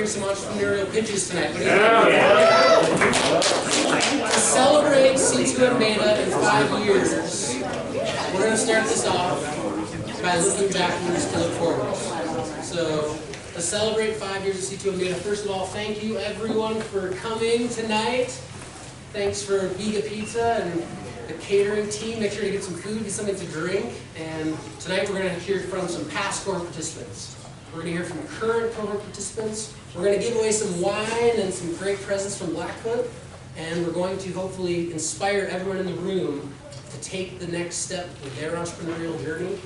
hear some entrepreneurial pitches tonight. What do you think? To celebrate C2M Beta in 5 years, we're going to start this off by looking backwards to look forwards. So, to celebrate 5 years of C2M Beta, first of all, thank you everyone for coming tonight. Thanks for Vega Pizza and the catering team. Make sure to get some food, get something to drink. And tonight we're going to hear from some past cohort participants. We're going to hear from current cohort participants. We're going to give away some wine and some great presents from Blackfoot. And we're going to hopefully inspire everyone in the room to take the next step with their entrepreneurial journey,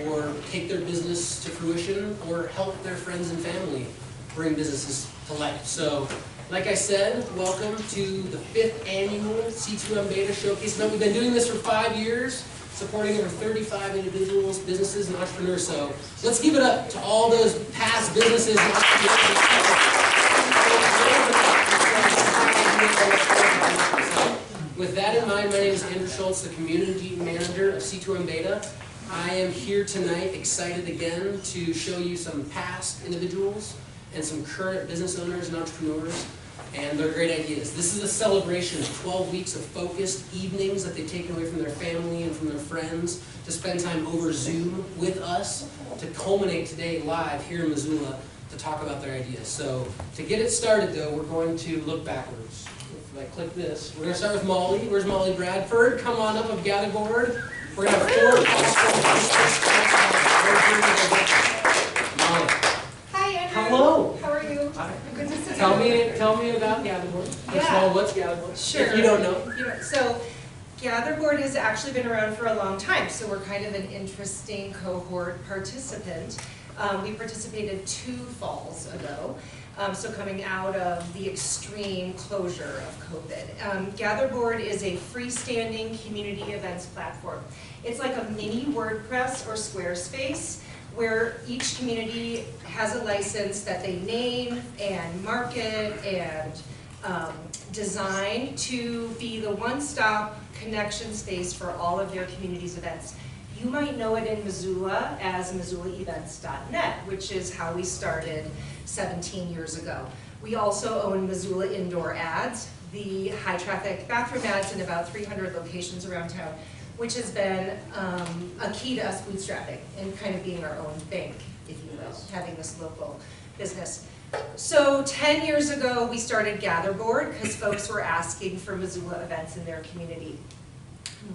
or take their business to fruition, or help their friends and family bring businesses to life. So, like I said, welcome to the 5th annual C2M Beta Showcase event. We've been doing this for 5 years, supporting over 35 individuals, businesses, and entrepreneurs. So let's give it up to all those past businesses and entrepreneurs. With that in mind, my name is Andrew Schultz, the Community Manager of C2M Beta. I am here tonight, excited again to show you some past individuals and some current business owners and entrepreneurs and their great ideas. This is a celebration of 12 weeks of focused evenings that they've taken away from their family and from their friends to spend time over Zoom with us to culminate today live here in Missoula to talk about their ideas. So to get it started though, we're going to look backwards. If I click this, we're going to start with Molly. Where's Molly Bradford? Come on up of Gather Board. We're going to have 4 Molly. Hi, Andrew. Hello. How are you? Hi. Good to see you. Tell me about Gatherboard. First of all, what's Gatherboard? Sure. If you don't know. So, Gatherboard has actually been around for a long time, so we're kind of an interesting cohort participant. We participated 2 falls ago, so coming out of the extreme closure of COVID. Gatherboard is a freestanding community events platform. It's like a mini WordPress or Squarespace, where each community has a license that they name and market and design to be the one-stop connection space for all of their community's events. You might know it in Missoula as MissoulaEvents.net, which is how we started 17 years ago. We also own Missoula Indoor Ads, the high-traffic bathroom ads in about 300 locations around town, which has been a key to us bootstrapping and kind of being our own bank, if you will, having this local business. So 10 years ago, we started Gatherboard because folks were asking for Missoula events in their community.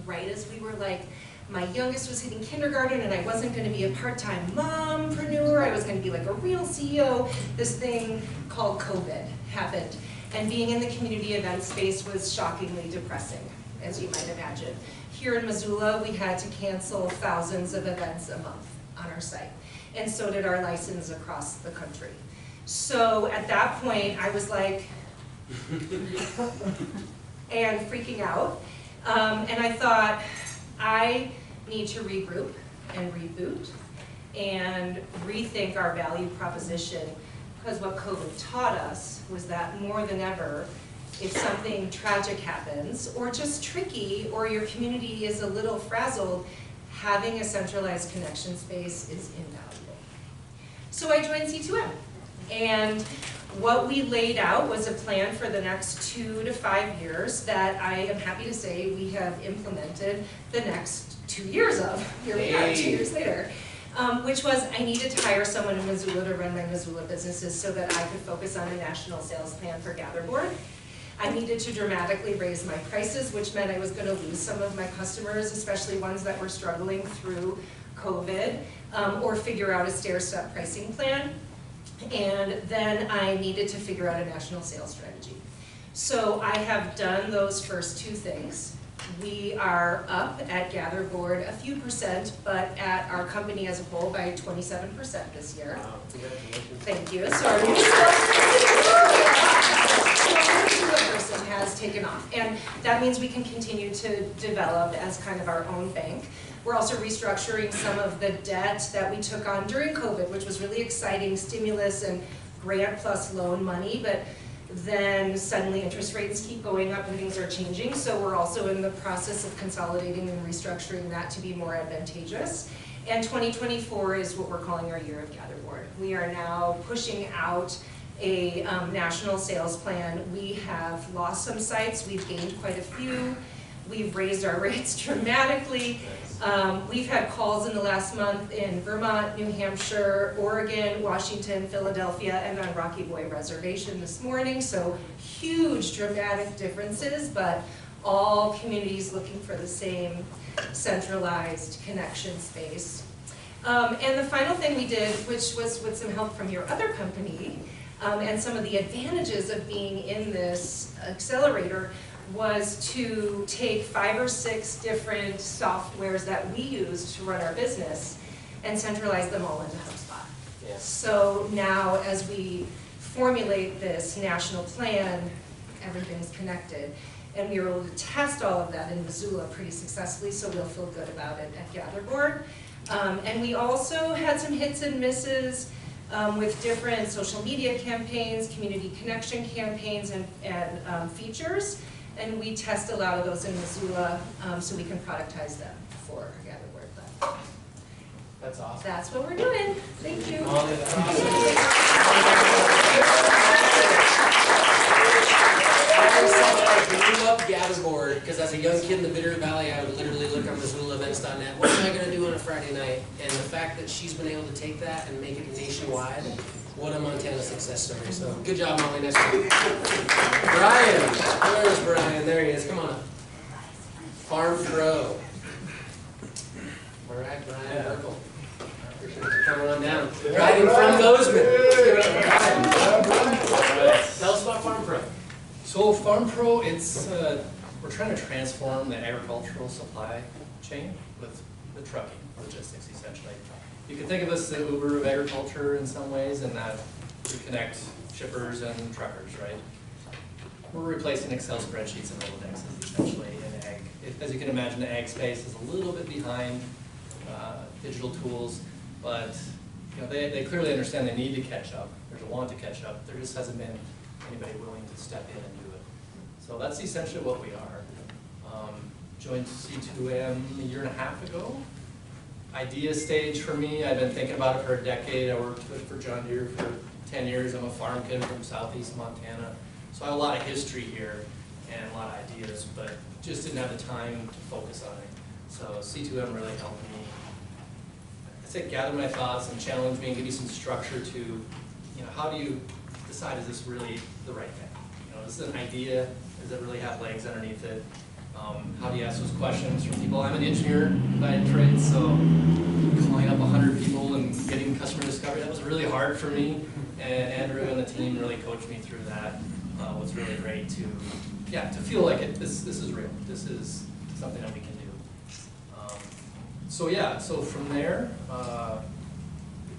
Right as we were like, my youngest was hitting kindergarten and I wasn't going to be a part-time mompreneur, I was going to be like a real CEO, this thing called COVID happened. And being in the community event space was shockingly depressing, as you might imagine. Here in Missoula, we had to cancel thousands of events a month on our site, and so did our license across the country. So at that point, I was like, and freaking out, and I thought, I need to regroup and reboot and rethink our value proposition, because what COVID taught us was that more than ever, if something tragic happens, or just tricky, or your community is a little frazzled, having a centralized connection space is invaluable. So I joined C2M, and what we laid out was a plan for the next 2 to 5 years that I am happy to say we have implemented the next 2 years of. Here we are, 2 years later. Which was, I needed to hire someone in Missoula to run my Missoula businesses so that I could focus on a national sales plan for Gatherboard. I needed to dramatically raise my prices, which meant I was going to lose some of my customers, especially ones that were struggling through COVID, or figure out a stair-step pricing plan. And then I needed to figure out a national sales strategy. So I have done those first 2 things. We are up at Gatherboard a few percent, but at our company as a whole by 27% this year. Wow, congratulations. Thank you. So our new person has taken off, and that means we can continue to develop as kind of our own bank. We're also restructuring some of the debt that we took on during COVID, which was really exciting, stimulus and grant plus loan money, but then suddenly interest rates keep going up and things are changing, so we're also in the process of consolidating and restructuring that to be more advantageous. And 2024 is what we're calling our year of Gatherboard. We are now pushing out a national sales plan. We have lost some sites, we've gained quite a few. We've raised our rates dramatically. We've had calls in the last month in Vermont, New Hampshire, Oregon, Washington, Philadelphia, and on Rocky Boy Reservation this morning. So huge dramatic differences, but all communities looking for the same centralized connection space. And the final thing we did, which was with some help from your other company, and some of the advantages of being in this accelerator, was to take 5 or 6 different softwares that we use to run our business and centralize them all into HubSpot. Yeah. So now as we formulate this national plan, everything's connected. And we were able to test all of that in Missoula pretty successfully, so we'll feel good about it at GatherBoard. And we also had some hits and misses with different social media campaigns, community connection campaigns, and features. And we test a lot of those in Missoula so we can productize them for GatherBoard. But That's awesome. that's what we're doing. Thank you. Molly, that's awesome. I grew up GatherBoard because as a young kid in the Bitterroot Valley, I would literally look on MissoulaEvents.net. What am I going to do on a Friday night? And the fact that she's been able to take that and make it nationwide, what a Montana success story. So good job, Molly. Nice work. Brian, where's Brian? There he is. Come on up. Farm Pro. All right, Brian Burkle. Appreciate you coming on down. Driving from Bozeman. Tell us about Farm Pro. So Farm Pro, it's we're trying to transform the agricultural supply chain with the trucking logistics, essentially. You can think of us as the Uber of agriculture in some ways, in that we connect shippers and truckers, right? We're replacing Excel spreadsheets and Rolodexes, essentially, in ag. As you can imagine, the ag space is a little bit behind digital tools, but you know, they clearly understand they need to catch up. There's a want to catch up. There just hasn't been anybody willing to step in and do it. So that's essentially what we are. Joined C2M a year and a half ago. Idea stage for me. I've been thinking about it for a decade. I worked for John Deere for 10 years. I'm a farm kid from southeast Montana. So I have a lot of history here and a lot of ideas, but just didn't have the time to focus on it. So C2M really helped me, I'd say, gather my thoughts and challenge me and give me some structure to, you know, how do you decide, is this really the right thing? You know, is this an idea? Does it really have legs underneath it? How do you ask those questions from people? I'm an engineer by trade, so calling up 100 people and getting customer discovery, that was really hard for me. And Andrew and the team really coached me through that. It was really great to feel like this is real. This is something that we can do. So from there,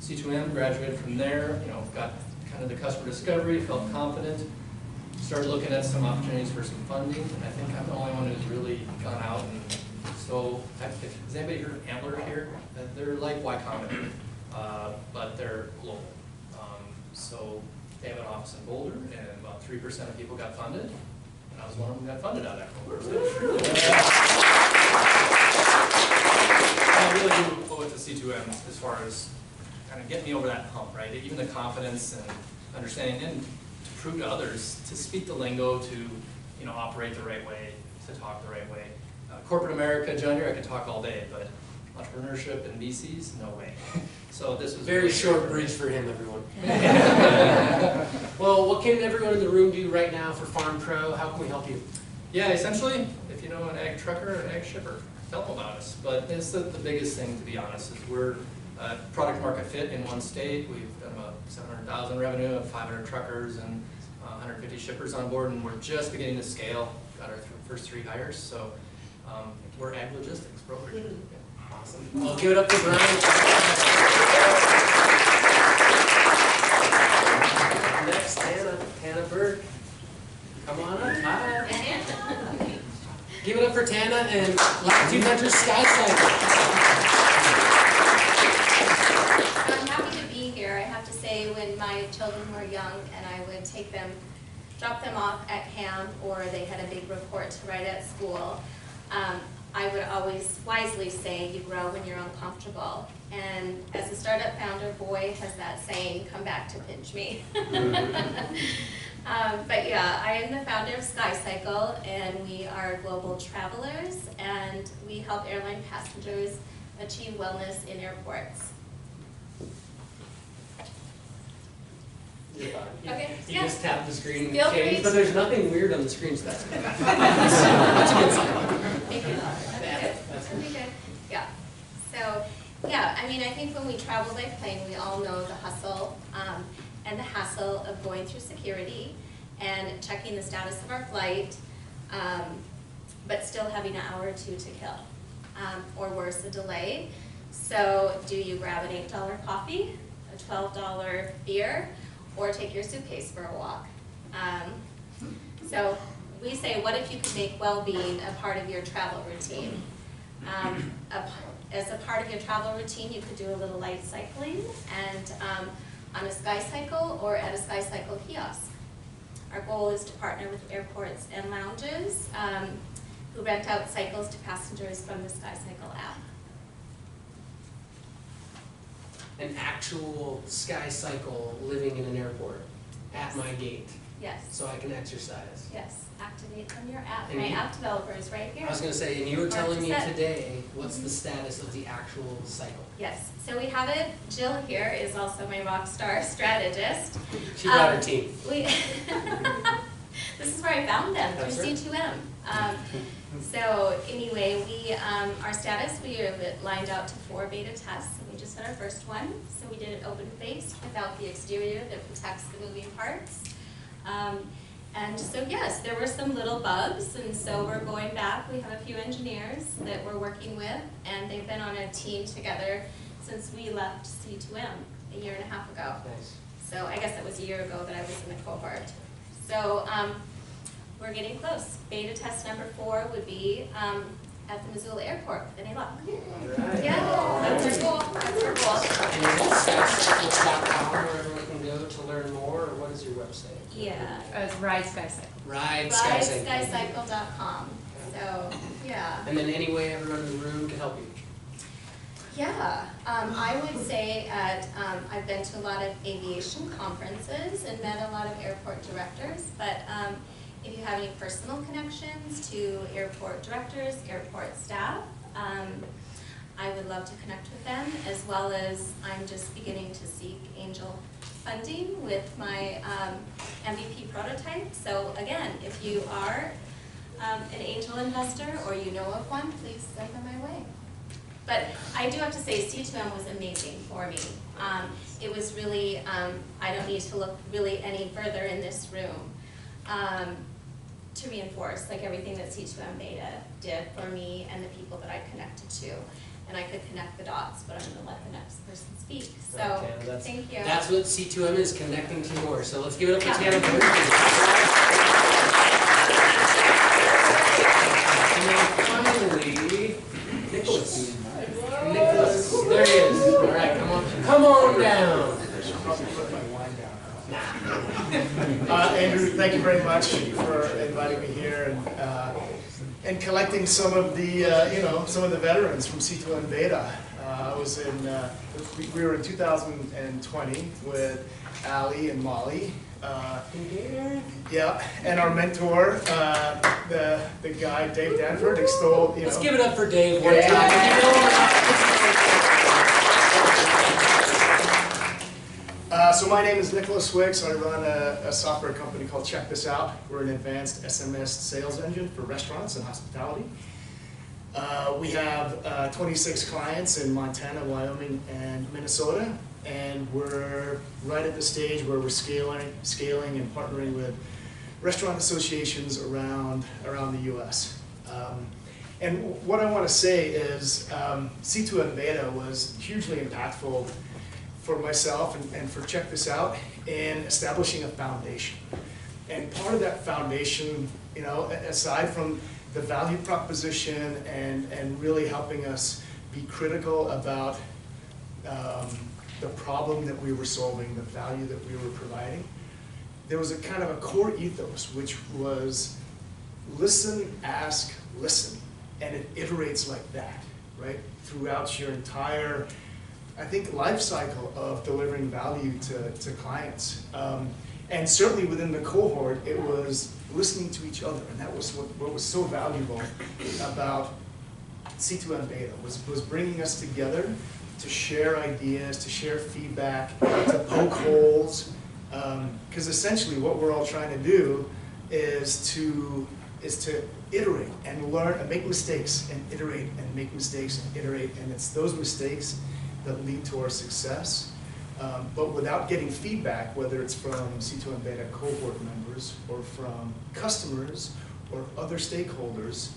C2M, graduated from there, you know, got kind of the customer discovery, felt confident. Started looking at some opportunities for some funding, and I think I'm the only one who's really gone out and so, has anybody heard of Antler here? They're like Y Combinator, but they're global. So they have an office in Boulder, and about 3% of people got funded, and I was one of them who got funded out of that cohort. So it's really I really do owe it to C2M as far as kind of getting me over that hump, right? Even the confidence and understanding, and to prove to others, to speak the lingo, to operate the right way, to talk the right way. Corporate America, John Deere, I could talk all day, but entrepreneurship and VCs, no way. So this was very short bridge for him, everyone. Well, what can everyone in the room do right now for Farm Pro? How can we help you? Yeah, essentially, if you know an ag trucker or an ag shipper, tell them about us. But it's the biggest thing, to be honest, is we're product market fit in one state. We've done about 700,000 revenue of 500 truckers and 150 shippers on board, and we're just beginning to scale. Got our first 3 hires, so we're ag logistics brokerage. Awesome. Well, give it up to Brian. Next, Tana Berg. Come on up. Hi. Give it up for Tana and Latitude Hunters Sky Cycle. I'm happy to be here. I have to say, when my children were young and I would drop them off at camp, or they had a big report to write at school, I would always wisely say you grow when you're uncomfortable. And as a startup founder, boy, has that saying come back to pinch me. But yeah, I am the founder of SkyCycle, and we are global travelers, and we help airline passengers achieve wellness in airports. You're fine. Okay, You yeah. just tap the screen and Feel change, free but to- there's nothing weird on the screen, so that's good. Thank you. That'd be good. Yeah. So, yeah, I mean, I think when we travel by plane, we all know the hustle and the hassle of going through security and checking the status of our flight, but still having an hour or two to kill, or worse, a delay. So, do you grab an $8 coffee, a $12 beer, or take your suitcase for a walk? So we say, what if you could make well-being a part of your travel routine? As a part of your travel routine, you could do a little light cycling and on a SkyCycle or at a SkyCycle kiosk. Our goal is to partner with airports and lounges who rent out cycles to passengers from the SkyCycle app. An actual SkyCycle living in an airport at my gate, Yes, so I can exercise. yes, activate from your app. And My you- app developer is right here. I was gonna say, and you were telling me 100%. today, what's the status of the actual cycle? Yes, so we have it. Jill here is also my rock star strategist. She brought her team. We this is where I found them, That's through right. C2M. So anyway, our status, we have it lined out to 4 beta tests, and we just had our first one. So we did it open-faced without the exterior that protects the moving parts. And so yes, there were some little bugs, and so we're going back. We have a few engineers that we're working with, and they've been on a team together since we left C2M a year and a half ago. Nice. So I guess it was a year ago that I was in the cohort. So we're getting close. Beta test number 4 would be at the Missoula Airport with any luck. Alright. Yeah, that's our goal. That's our goal. And is it SkyCycle.com where everyone can go to learn more, or what is your website? Yeah. It's Ride SkyCycle. Ride SkyCycle. RideSkyCycle.com. So yeah. And then any way everyone in the room can help you. Yeah, I would say I've been to a lot of aviation conferences and met a lot of airport directors, but if you have any personal connections to airport directors, airport staff, I would love to connect with them, as well as I'm just beginning to seek angel funding with my MVP prototype. So again, if you are an angel investor or you know of one, please send them my way. But I do have to say, C2M was amazing for me. It was really, I don't need to look really any further in this room to reinforce like everything that C2M Beta did for me and the people that I connected to. And I could connect the dots, but I'm going to let the next person speak. So, Okay, thank you. That's what C2M is, connecting to more. So let's give it up for Yeah. Tanner. And then finally, Nicholas. Nicholas, there he is. All right, come on down. Andrew, thank you very much for inviting me here and collecting some of the some of the veterans from C2M Beta. I was we were in 2020 with Ali and Molly. Yeah, and our mentor, the guy Dave Danford, extolled. Let's give it up for Dave one Yeah. time. You know we're not- So my name is Nicholas Wicks. I run a software company called Check This Out. We're an advanced SMS sales engine for restaurants and hospitality. We have 26 clients in Montana, Wyoming, and Minnesota, and we're right at the stage where we're scaling and partnering with restaurant associations around the U.S. And what I want to say is C2M Beta was hugely impactful for myself and for Check This Out in establishing a foundation. And part of that foundation, aside from the value proposition and really helping us be critical about the problem that we were solving, the value that we were providing, there was a kind of a core ethos, which was listen, ask, listen. and it iterates like that, right? Throughout your entire, I think, life cycle of delivering value to clients. And certainly within the cohort, it was listening to each other, and that was what was so valuable about C2M Beta, was bringing us together to share ideas, to share feedback, to poke holes, because essentially what we're all trying to do is to iterate and learn and make mistakes and iterate and make mistakes and iterate, and it's those mistakes that lead to our success. But without getting feedback, whether it's from C2M Beta cohort members or from customers or other stakeholders,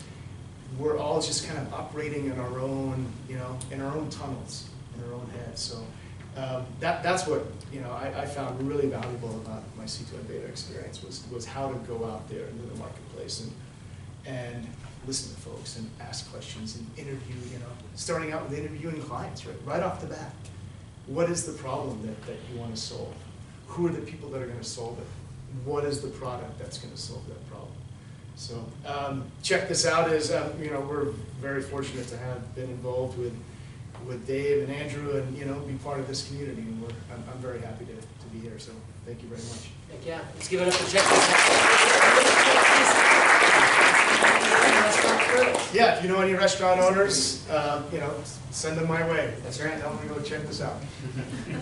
we're all just kind of operating in our own, in our own tunnels, in our own heads. So that's what I found really valuable about my C2M Beta experience was how to go out there into the marketplace and listen to folks and ask questions and interview. Starting out with interviewing clients right off the bat. What is the problem that you want to solve? Who are the people that are going to solve it? What is the product that's going to solve that problem? So check this out. We're very fortunate to have been involved with Dave and Andrew and be part of this community. And I'm very happy to be here. So thank you very much. Heck yeah. Let's give it up for Check This Out. Yeah, if you know any restaurant owners, send them my way. That's right. Tell them to go check this out.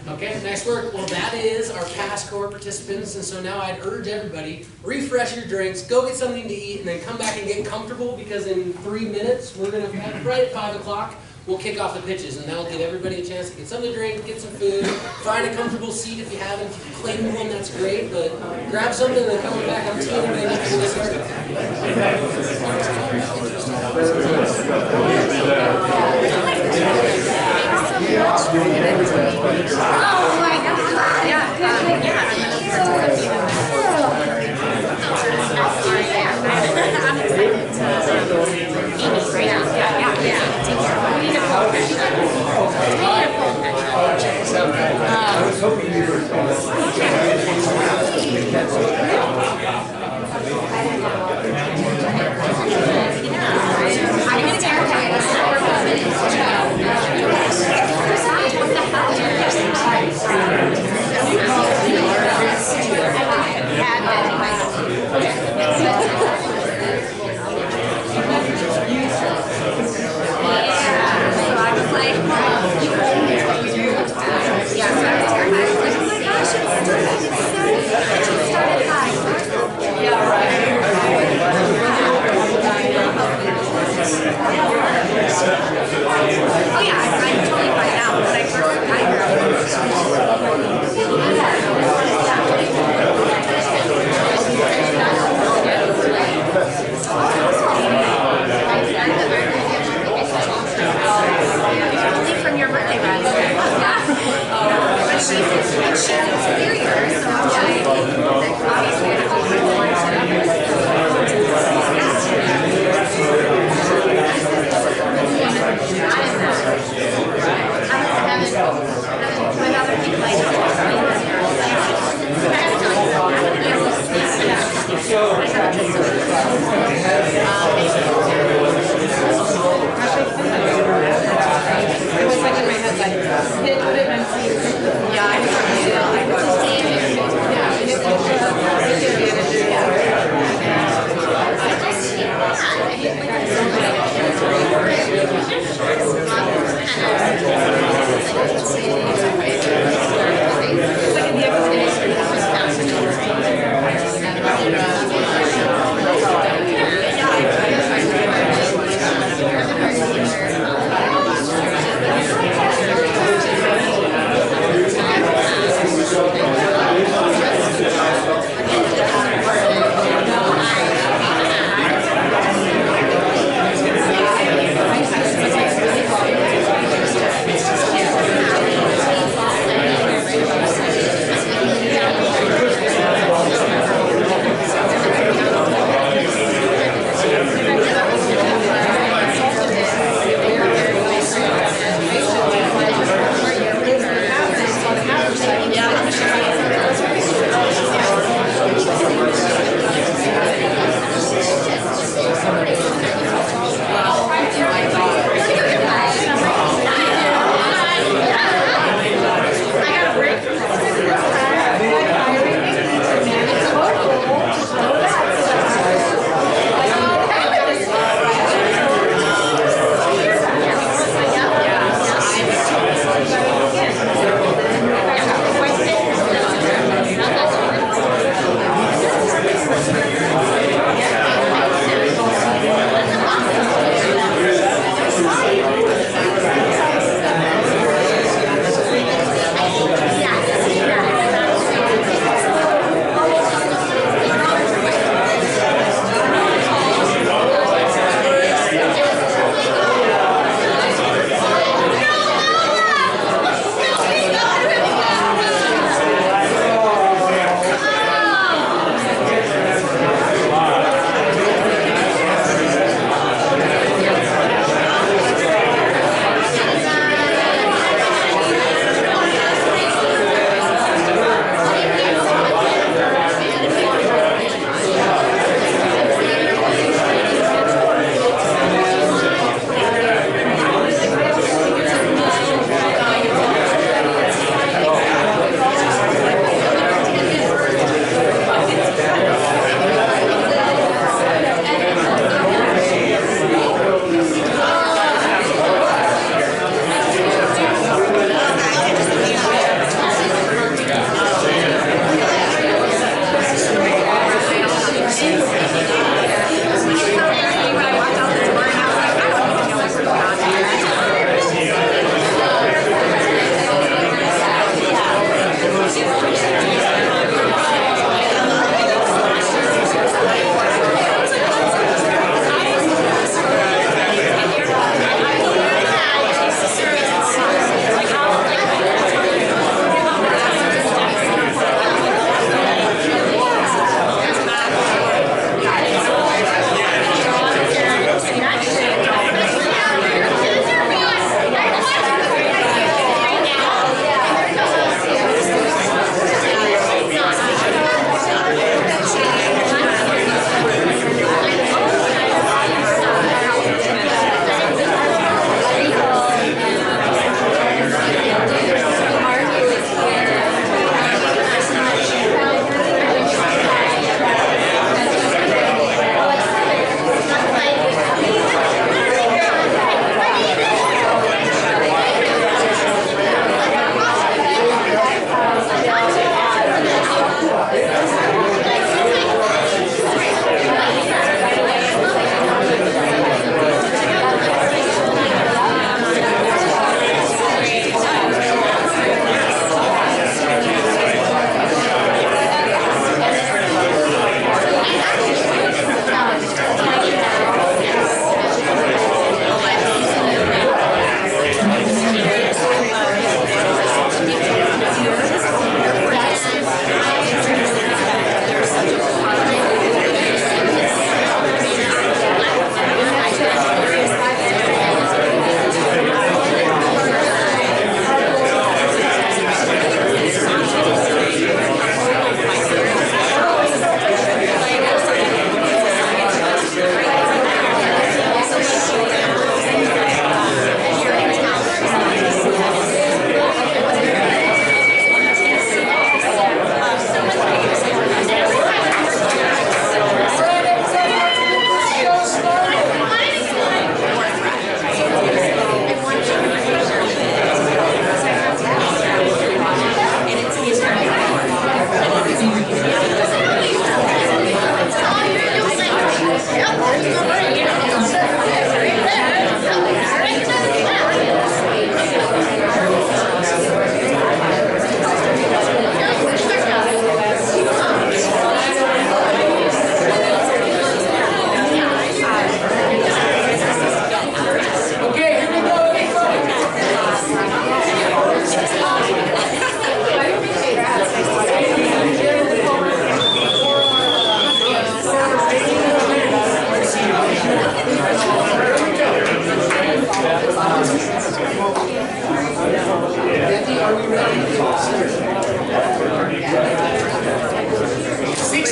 Okay, nice work. Well, that is our past cohort participants, and so now I'd urge everybody, refresh your drinks, go get something to eat, and then come back and get comfortable, because in 3 minutes, we're going to, right at 5 o'clock, we'll kick off the pitches, and that'll give everybody a chance to get something to drink, get some food, find a comfortable seat if you haven't claimed one, that's great, but grab something and then come back up to everybody next to this start. Oh my God.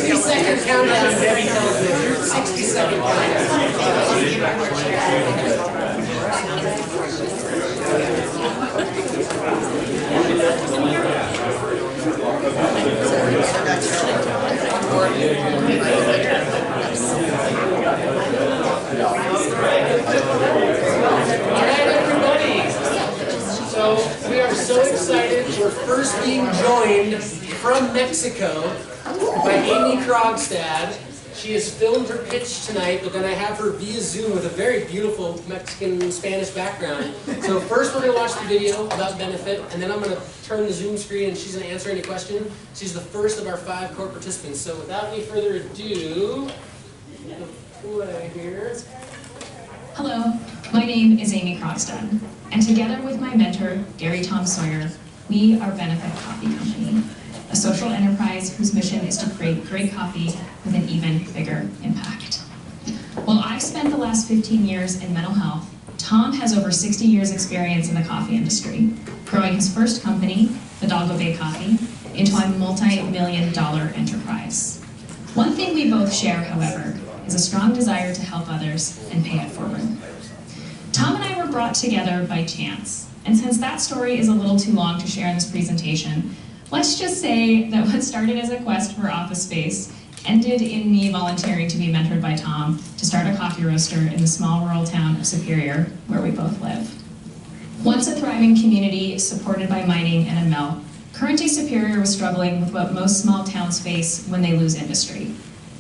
60-second countdown, Debbie tells me. 60-second So we are so excited. We're first being joined from Mexico by Amy Krogstad. She has filmed her pitch tonight, but then I have her via Zoom with a very beautiful Mexican-Spanish background. So first we're going to watch the video about Benefit, and then I'm going to turn the Zoom screen and she's going to answer any question. She's the first of our 5 core participants. So without any further ado, the play here. Hello, my name is Amy Krogstad, and together with my mentor, Gary Tom Sawyer, we are Benefit Coffee Company, a social enterprise whose mission is to create great coffee with an even bigger impact. While I've spent the last 15 years in mental health, Tom has over 60 years experience in the coffee industry, growing his first company, Hidalgo Bay Coffee, into a multi-million-dollar enterprise. One thing we both share, however, is a strong desire to help others and pay it forward. Tom and I were brought together by chance, and since that story is a little too long to share in this presentation, let's just say that what started as a quest for office space ended in me volunteering to be mentored by Tom to start a coffee roaster in the small rural town of Superior, where we both live. Once a thriving community supported by mining and a mill, current-day Superior was struggling with what most small towns face when they lose industry: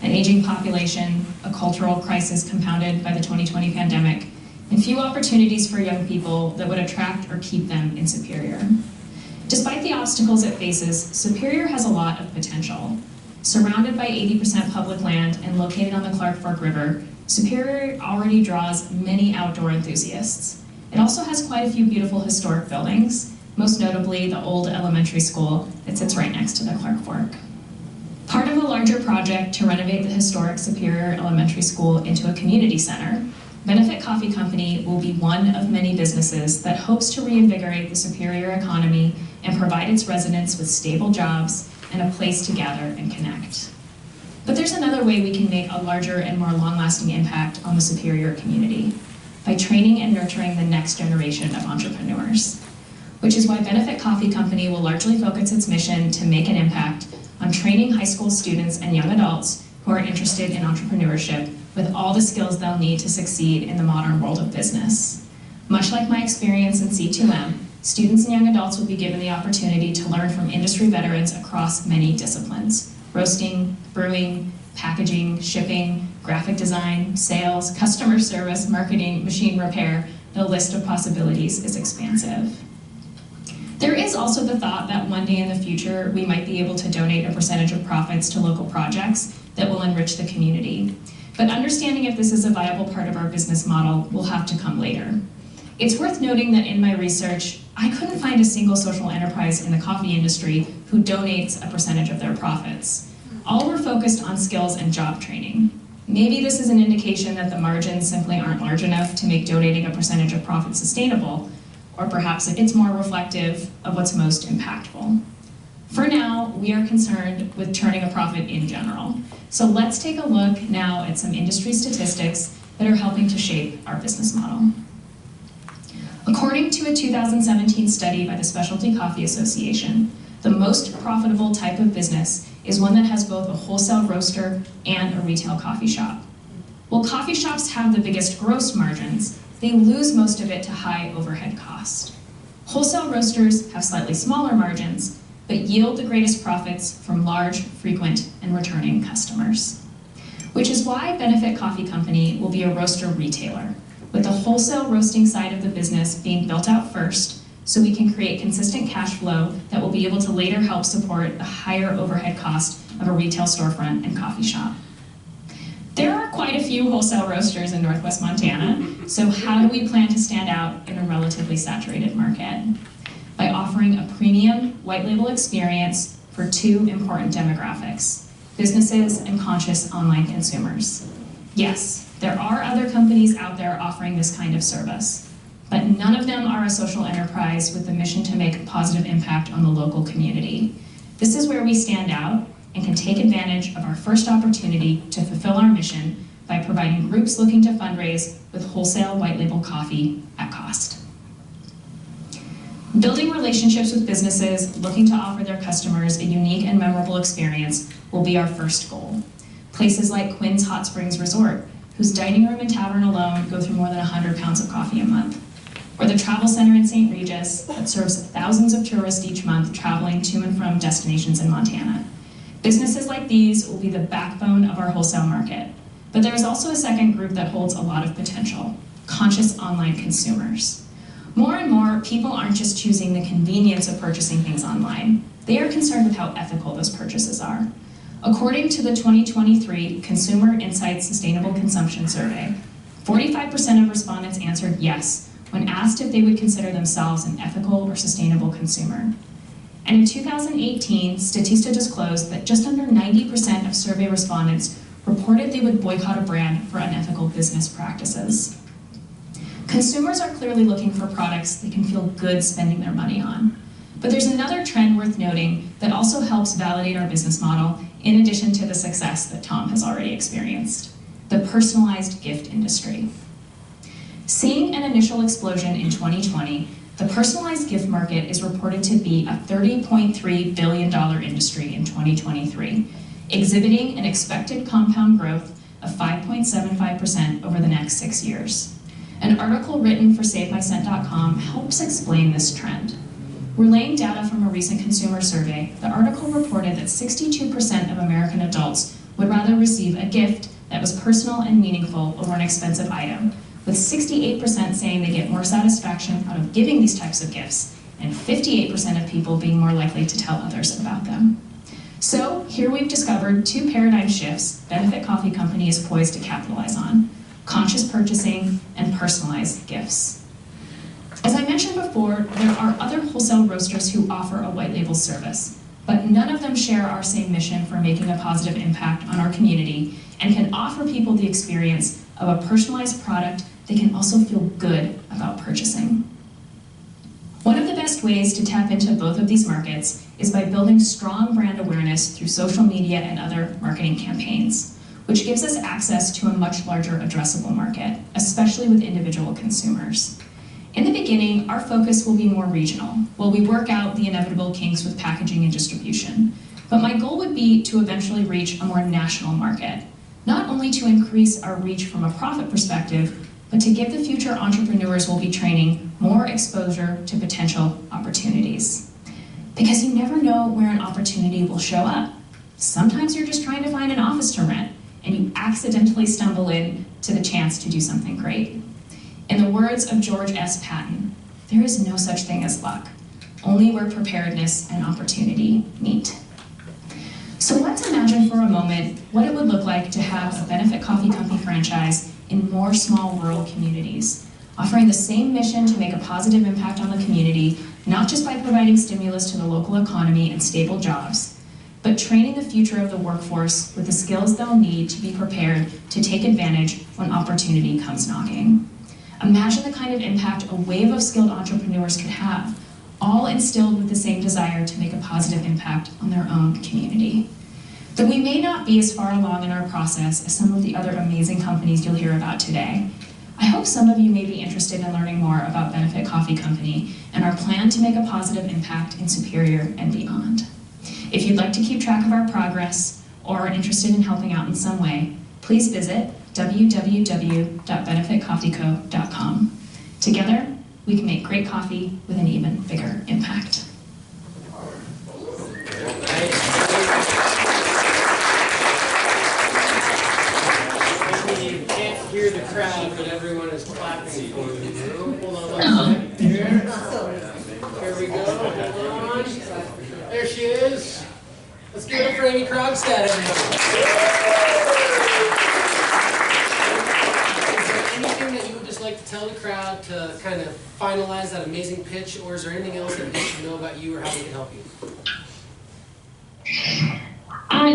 an aging population, a cultural crisis compounded by the 2020 pandemic, and few opportunities for young people that would attract or keep them in Superior. Despite the obstacles it faces, Superior has a lot of potential. Surrounded by 80% public land and located on the Clark Fork River, Superior already draws many outdoor enthusiasts. It also has quite a few beautiful historic buildings, most notably the old elementary school that sits right next to the Clark Fork. Part of a larger project to renovate the historic Superior Elementary School into a community center, Benefit Coffee Company will be one of many businesses that hopes to reinvigorate the Superior economy and provide its residents with stable jobs and a place to gather and connect. But there's another way we can make a larger and more long-lasting impact on the Superior community, by training and nurturing the next generation of entrepreneurs, which is why Benefit Coffee Company will largely focus its mission to make an impact on training high school students and young adults who are interested in entrepreneurship with all the skills they'll need to succeed in the modern world of business. Much like my experience in C2M, students and young adults will be given the opportunity to learn from industry veterans across many disciplines: roasting, brewing, packaging, shipping, graphic design, sales, customer service, marketing, machine repair. The list of possibilities is expansive. There is also the thought that one day in the future, we might be able to donate a percentage of profits to local projects that will enrich the community. But understanding if this is a viable part of our business model will have to come later. It's worth noting that in my research, I couldn't find a single social enterprise in the coffee industry who donates a percentage of their profits. All were focused on skills and job training. Maybe this is an indication that the margins simply aren't large enough to make donating a percentage of profit sustainable, or perhaps it's more reflective of what's most impactful. For now, we are concerned with turning a profit in general. So let's take a look now at some industry statistics that are helping to shape our business model. According to a 2017 study by the Specialty Coffee Association, the most profitable type of business is one that has both a wholesale roaster and a retail coffee shop. While coffee shops have the biggest gross margins, they lose most of it to high overhead cost. Wholesale roasters have slightly smaller margins, but yield the greatest profits from large, frequent, and returning customers. Which is why Benefit Coffee Company will be a roaster retailer, with the wholesale roasting side of the business being built out first, so we can create consistent cash flow that will be able to later help support the higher overhead cost of a retail storefront and coffee shop. There are quite a few wholesale roasters in Northwest Montana, so how do we plan to stand out in a relatively saturated market? By offering a premium white label experience for two important demographics: businesses and conscious online consumers. Yes, there are other companies out there offering this kind of service, but none of them are a social enterprise with the mission to make a positive impact on the local community. This is where we stand out, and can take advantage of our first opportunity to fulfill our mission by providing groups looking to fundraise with wholesale white label coffee at cost. Building relationships with businesses looking to offer their customers a unique and memorable experience will be our first goal. Places like Quinn's Hot Springs Resort, whose dining room and tavern alone go through more than 100 pounds of coffee a month. Or the Travel Center in St. Regis that serves thousands of tourists each month traveling to and from destinations in Montana. Businesses like these will be the backbone of our wholesale market. But there is also a second group that holds a lot of potential: conscious online consumers. More and more, people aren't just choosing the convenience of purchasing things online. They are concerned with how ethical those purchases are. According to the 2023 Consumer Insights Sustainable Consumption Survey, 45% of respondents answered yes when asked if they would consider themselves an ethical or sustainable consumer. And in 2018, Statista disclosed that just under 90% of survey respondents reported they would boycott a brand for unethical business practices. Consumers are clearly looking for products they can feel good spending their money on. But there's another trend worth noting that also helps validate our business model in addition to the success that Tom has already experienced: the personalized gift industry. Seeing an initial explosion in 2020, the personalized gift market is reported to be a $30.3 billion industry in 2023, exhibiting an expected compound growth of 5.75% over the next 6 years. An article written for SaveMyCent.com helps explain this trend. Relaying data from a recent consumer survey, the article reported that 62% of American adults would rather receive a gift that was personal and meaningful over an expensive item, with 68% saying they get more satisfaction out of giving these types of gifts, and 58% of people being more likely to tell others about them. So here we've discovered two paradigm shifts Benefit Coffee Company is poised to capitalize on: conscious purchasing and personalized gifts. As I mentioned before, there are other wholesale roasters who offer a white label service, but none of them share our same mission for making a positive impact on our community and can offer people the experience of a personalized product they can also feel good about purchasing. One of the best ways to tap into both of these markets is by building strong brand awareness through social media and other marketing campaigns, which gives us access to a much larger addressable market, especially with individual consumers. In the beginning, our focus will be more regional, while we work out the inevitable kinks with packaging and distribution. But my goal would be to eventually reach a more national market, not only to increase our reach from a profit perspective, but to give the future entrepreneurs we'll be training more exposure to potential opportunities. Because you never know where an opportunity will show up. Sometimes you're just trying to find an office to rent, and you accidentally stumble in to the chance to do something great. In the words of George S. Patton, there is no such thing as luck, only where preparedness and opportunity meet. So let's imagine for a moment what it would look like to have a Benefit Coffee Company franchise in more small rural communities, offering the same mission to make a positive impact on the community, not just by providing stimulus to the local economy and stable jobs, but training the future of the workforce with the skills they'll need to be prepared to take advantage when opportunity comes knocking. Imagine the kind of impact a wave of skilled entrepreneurs could have, all instilled with the same desire to make a positive impact on their own community. Though we may not be as far along in our process as some of the other amazing companies you'll hear about today, I hope some of you may be interested in learning more about Benefit Coffee Company and our plan to make a positive impact in Superior and beyond. If you'd like to keep track of our progress or are interested in helping out in some way, please visit www.benefitcoffeeco.com. Together, we can make great coffee with an even bigger impact. You can't hear the crowd, but everyone is clapping for you. Hold on one second. Here we go. Hold on. There she is. Let's give it up for Amy Krogstad, everybody. Anything that you would just like to tell the crowd to kind of finalize that amazing pitch, or is there anything else that they should know about you or how they can help you?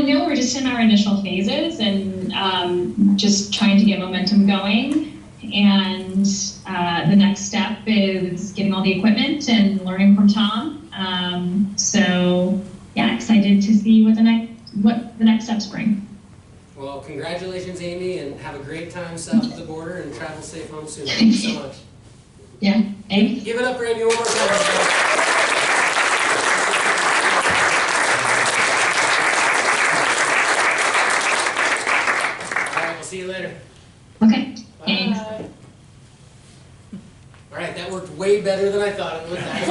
No, we're just in our initial phases and just trying to get momentum going. And the next step is getting all the equipment and learning from Tom. So yeah, excited to see what the next what the next steps bring. Well, congratulations, Amy, and have a great time south of the border and travel safe home soon. Thank you so much. Yeah, Amy? Give it up for Amy one more time. All right, we'll see you later. Okay, thanks. All right, that worked way better than I thought it would. I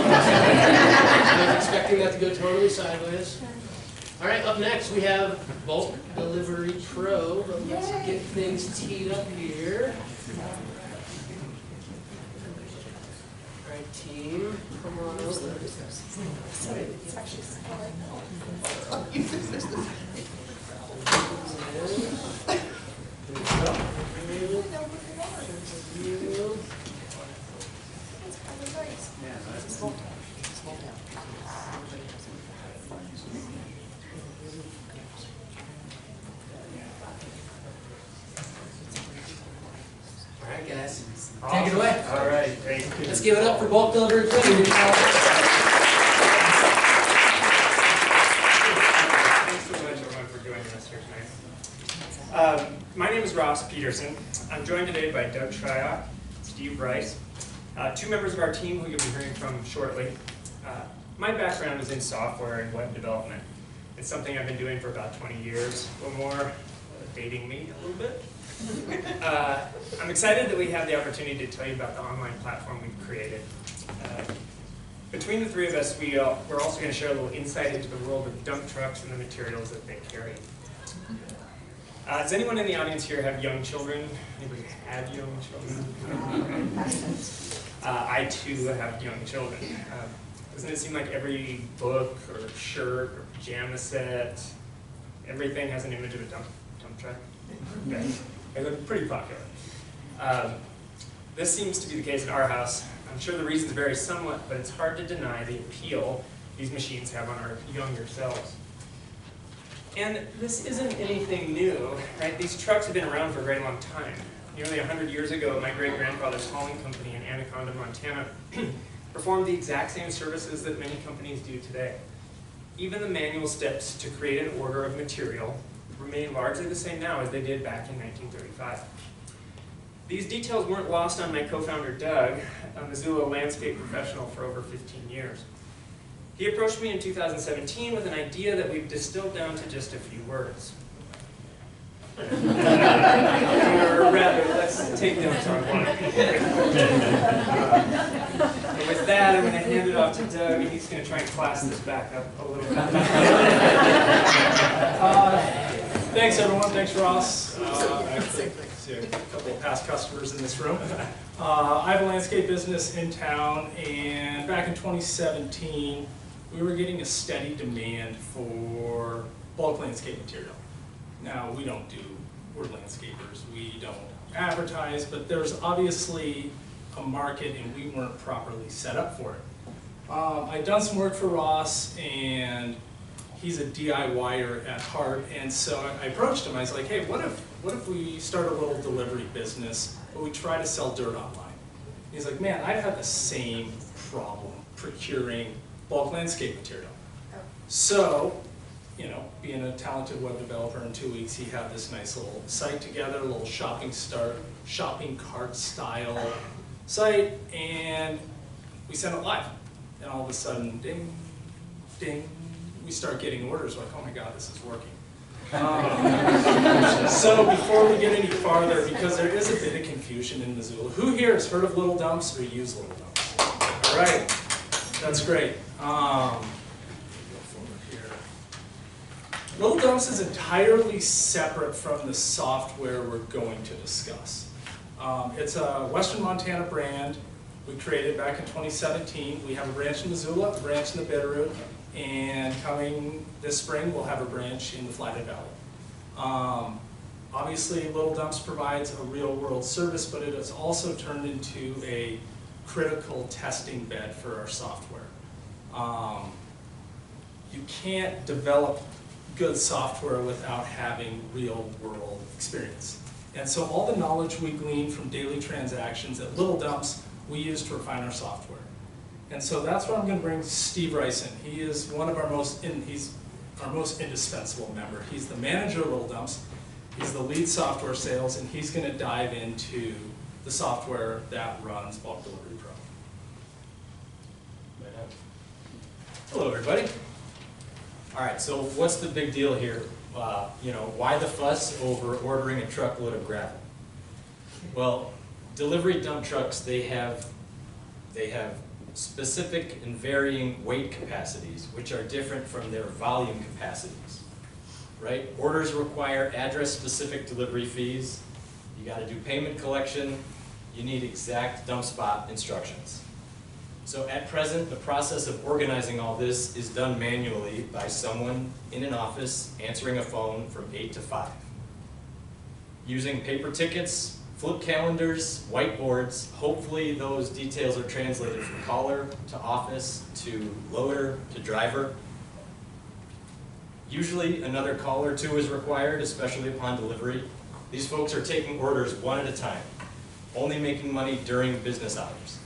was expecting that to go totally sideways. All right, up next we have Bulk Delivery Pro, but let's get things teed up here. All right, team, come on over. All right, guys, take it away. All right, great. Let's give it up for Bulk Delivery Pro. Thanks so much, everyone, for joining us here tonight. My name is Ross Peterson. I'm joined today by Doug Shryock, Steve Bryce, two members of our team who you'll be hearing from shortly. My background is in software and web development. It's something I've been doing for about 20 years or more, dating me a little bit. I'm excited that we have the opportunity to tell you about the online platform we've created. Between the three of us, we're also going to share a little insight into the world of dump trucks and the materials that they carry. Does anyone in the audience here have young children? Anybody have young children? I too have young children. Doesn't it seem like every book or shirt or pajama set, everything has an image of a dump truck? Okay. They're pretty popular. This seems to be the case in our house. I'm sure the reasons vary somewhat, but it's hard to deny the appeal these machines have on our younger selves. And this isn't anything new, right? These trucks have been around for a very long time. Nearly 100 years ago, my great-grandfather's hauling company in Anaconda, Montana, performed the exact same services that many companies do today. Even the manual steps to create an order of material remain largely the same now as they did back in 1935. These details weren't lost on my co-founder Doug, a Missoula landscape professional for over 15 years. He approached me in 2017 with an idea that we've distilled down to just a few words. Or rather, let's take notes on one. And with that, I'm going to hand it off to Doug, and he's going to try and class this back up a little bit. Thanks, everyone. Thanks, Ross. I see a couple of past customers in this room. I have a landscape business in town, and back in 2017, we were getting a steady demand for bulk landscape material. Now, we don't do, we're landscapers, we don't advertise, but there's obviously a market and we weren't properly set up for it. I'd done some work for Ross, and he's a DIYer at heart, and so I approached him. I was like, hey, what if we start a little delivery business, but we try to sell dirt online? And he's like, man, I've had the same problem procuring bulk landscape material. So, you know, being a talented web developer, in 2 weeks he had this nice little site together, a little shopping cart style site, and we sent it live. And all of a sudden, ding, ding, we start getting orders. We're like, oh my God, this is working. So before we get any farther, because there is a bit of confusion in Missoula, who here has heard of little dumps or use little dumps? All right, that's great. Little Dumps is entirely separate from the software we're going to discuss. It's a Western Montana brand we created back in 2017. We have a branch in Missoula, a branch in the Bitterroot, and coming this spring we'll have a branch in the Flathead Valley. Obviously, Little Dumps provides a real-world service, but it has also turned into a critical testing bed for our software. You can't develop good software without having real-world experience. And so all the knowledge we glean from daily transactions at Little Dumps, we use to refine our software. And so that's where I'm going to bring Steve Rice in. He is one of our he's our most indispensable member. He's the manager of Little Dumps, he's the lead software sales, and he's going to dive into the software that runs Bulk Delivery Pro. Hello, everybody. All right, so what's the big deal here? Why the fuss over ordering a truckload of gravel? Well, delivery dump trucks, they have specific and varying weight capacities, which are different from their volume capacities, right? Orders require address-specific delivery fees. You got to do payment collection. You need exact dump spot instructions. So at present, the process of organizing all this is done manually by someone in an office answering a phone from 8 to 5. Using paper tickets, flip calendars, whiteboards, hopefully those details are translated from caller to office to loader to driver. Usually another call or two is required, especially upon delivery. These folks are taking orders one at a time, only making money during business hours.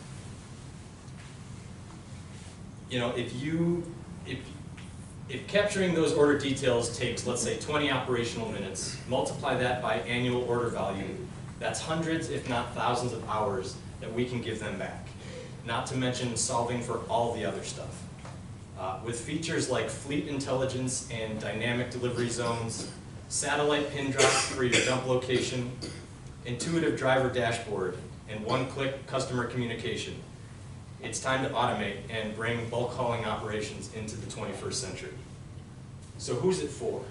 If capturing those order details takes, let's say, 20 operational minutes, multiply that by annual order value, that's hundreds, if not thousands of hours that we can give them back. Not to mention solving for all the other stuff. With features like fleet intelligence and dynamic delivery zones, satellite pin drops for your dump location, intuitive driver dashboard, and one-click customer communication, it's time to automate and bring bulk hauling operations into the 21st century. So who's it for?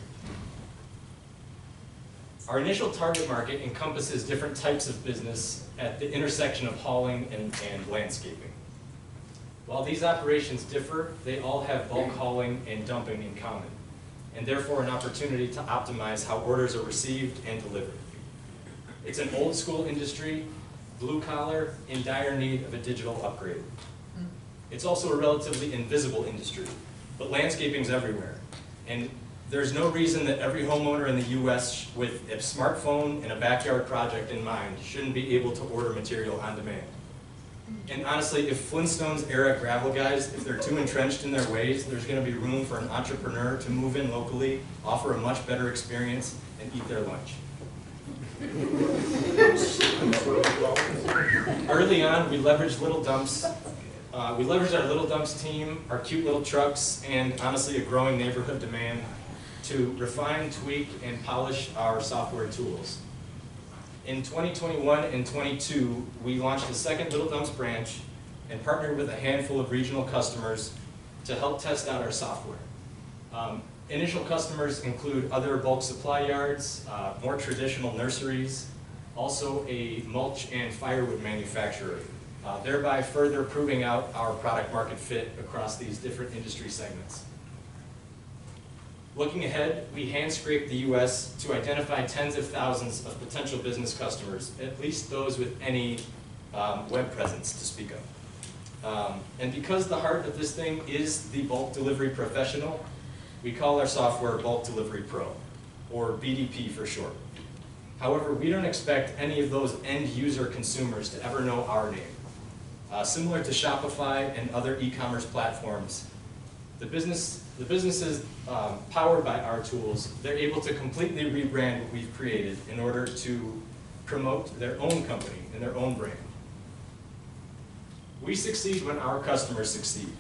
Our initial target market encompasses different types of business at the intersection of hauling and landscaping. While these operations differ, they all have bulk hauling and dumping in common, and therefore an opportunity to optimize how orders are received and delivered. It's an old school industry, blue collar, in dire need of a digital upgrade. It's also a relatively invisible industry, but landscaping's everywhere. And there's no reason that every homeowner in the US with a smartphone and a backyard project in mind shouldn't be able to order material on demand. And honestly, if Flintstones era gravel guys, if they're too entrenched in their ways, there's going to be room for an entrepreneur to move in locally, offer a much better experience, and eat their lunch. Early on, we leveraged Little Dumps. We leveraged our Little Dumps team, our cute little trucks, and honestly a growing neighborhood demand to refine, tweak, and polish our software tools. In 2021 and 22, we launched a second Little Dumps branch and partnered with a handful of regional customers to help test out our software. Initial customers include other bulk supply yards, more traditional nurseries, also a mulch and firewood manufacturer, thereby further proving out our product market fit across these different industry segments. Looking ahead, we hand-scraped the US to identify tens of thousands of potential business customers, at least those with any web presence to speak of. And because the heart of this thing is the bulk delivery professional, we call our software Bulk Delivery Pro, or BDP for short. However, we don't expect any of those end-user consumers to ever know our name. Similar to Shopify and other e-commerce platforms, the businesses powered by our tools, they're able to completely rebrand what we've created in order to promote their own company and their own brand. We succeed when our customers succeed.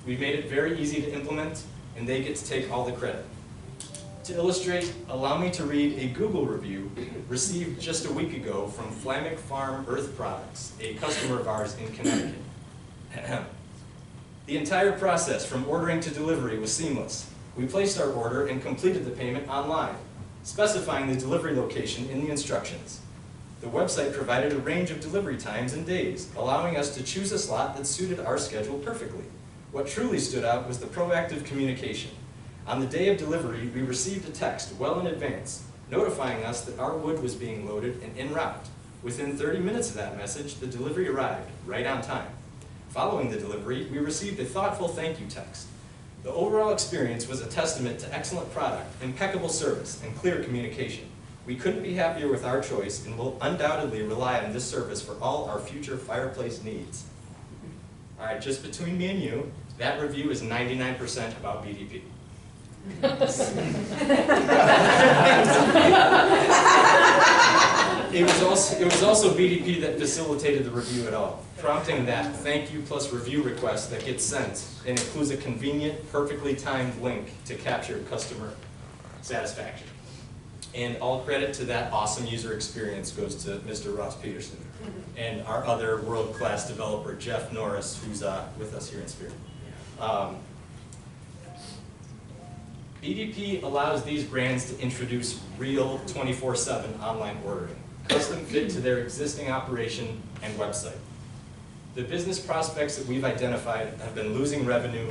We've made it very easy to implement, and they get to take all the credit. To illustrate, allow me to read a Google review received just a week ago from Flamic Farm Earth Products, a customer of ours in Connecticut. The entire process from ordering to delivery was seamless. We placed our order and completed the payment online, specifying the delivery location in the instructions. The website provided a range of delivery times and days, allowing us to choose a slot that suited our schedule perfectly. What truly stood out was the proactive communication. On the day of delivery, we received a text well in advance, notifying us that our wood was being loaded and en route. Within 30 minutes of that message, the delivery arrived, right on time. Following the delivery, we received a thoughtful thank you text. The overall experience was a testament to excellent product, impeccable service, and clear communication. We couldn't be happier with our choice and will undoubtedly rely on this service for all our future fireplace needs. All right, just between me and you, that review is 99% about BDP. It was also BDP that facilitated the review at all, prompting that thank you plus review request that gets sent and includes a convenient, perfectly timed link to capture customer satisfaction. And all credit to that awesome user experience goes to Mr. Ross Peterson and our other world-class developer, Jeff Norris, who's with us here in spirit. BDP allows these brands to introduce real 24/7 online ordering, custom fit to their existing operation and website. The business prospects that we've identified have been losing revenue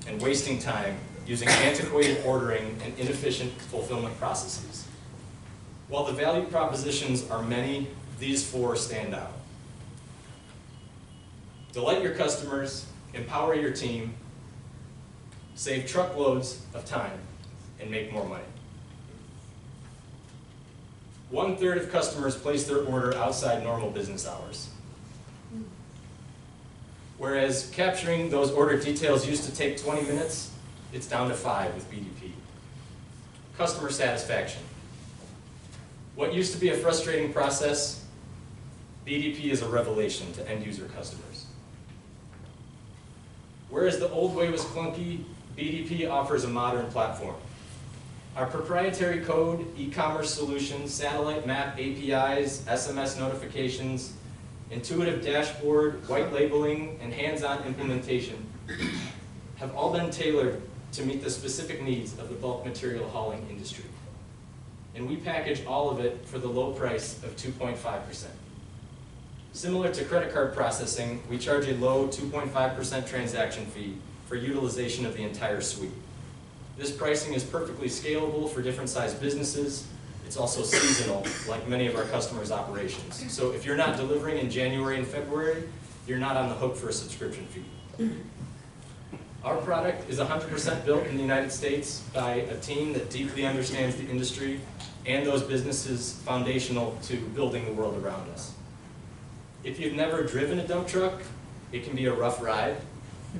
and wasting time using antiquated ordering and inefficient fulfillment processes. While the value propositions are many, these four stand out. Delight your customers, empower your team, save truckloads of time, and make more money. 1/3 of customers place their order outside normal business hours. Whereas capturing those order details used to take 20 minutes, it's down to 5 with BDP. Customer satisfaction. What used to be a frustrating process, BDP is a revelation to end user customers. Whereas the old way was clunky, BDP offers a modern platform. Our proprietary code, e-commerce solutions, satellite map APIs, SMS notifications, intuitive dashboard, white labeling, and hands-on implementation have all been tailored to meet the specific needs of the bulk material hauling industry. And we package all of it for the low price of 2.5%. Similar to credit card processing, we charge a low 2.5% transaction fee for utilization of the entire suite. This pricing is perfectly scalable for different sized businesses. It's also seasonal, like many of our customers' operations. So if you're not delivering in January and February, you're not on the hook for a subscription fee. Our product is 100% built in the United States by a team that deeply understands the industry and those businesses foundational to building the world around us. If you've never driven a dump truck, it can be a rough ride.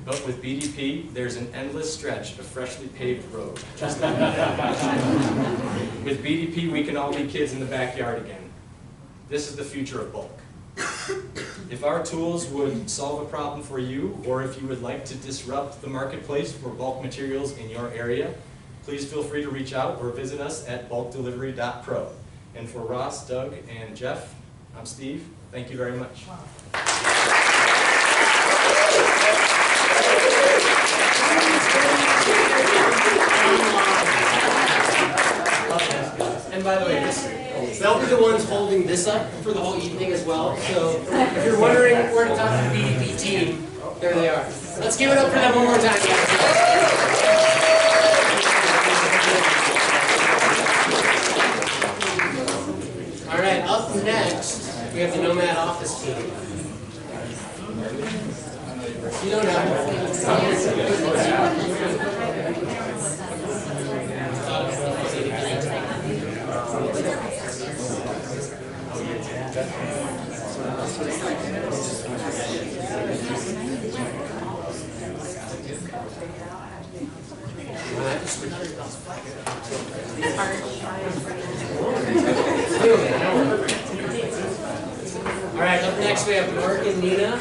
But with BDP, there's an endless stretch of freshly paved road. Just like that. With BDP, we can all be kids in the backyard again. This is the future of bulk. If our tools would solve a problem for you, or if you would like to disrupt the marketplace for bulk materials in your area, please feel free to reach out or visit us at bulkdelivery.pro. And for Ross, Doug, and Jeff, I'm Steve. Thank you very much. And by the way, they'll be the ones holding this up for the whole evening as well. So if you're wondering where to talk to the BDP team, there they are. Let's give it up for them one more time, guys. All right, up next, we have the Nomad office team. You don't know. All right, up next we have Mark and Nina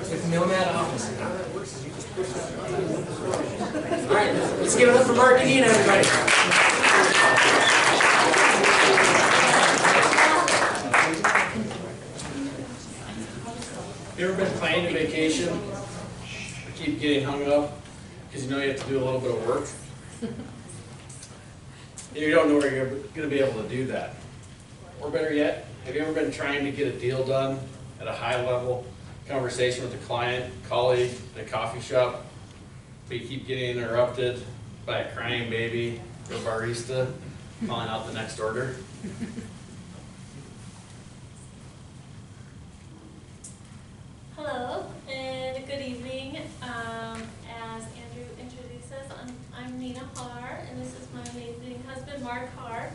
with Nomad Office. All right, let's give it up for Mark and Nina, everybody. You ever been planning a vacation, but keep getting hung up because you know you have to do a little bit of work? You don't know where you're going to be able to do that. Or better yet, have you ever been trying to get a deal done at a high level conversation with a client, colleague, at a coffee shop, but you keep getting interrupted by a crying baby or barista calling out the next order? Hello and good evening. As Andrew introduces, I'm Nina Haar, and this is my amazing husband, Mark Haar.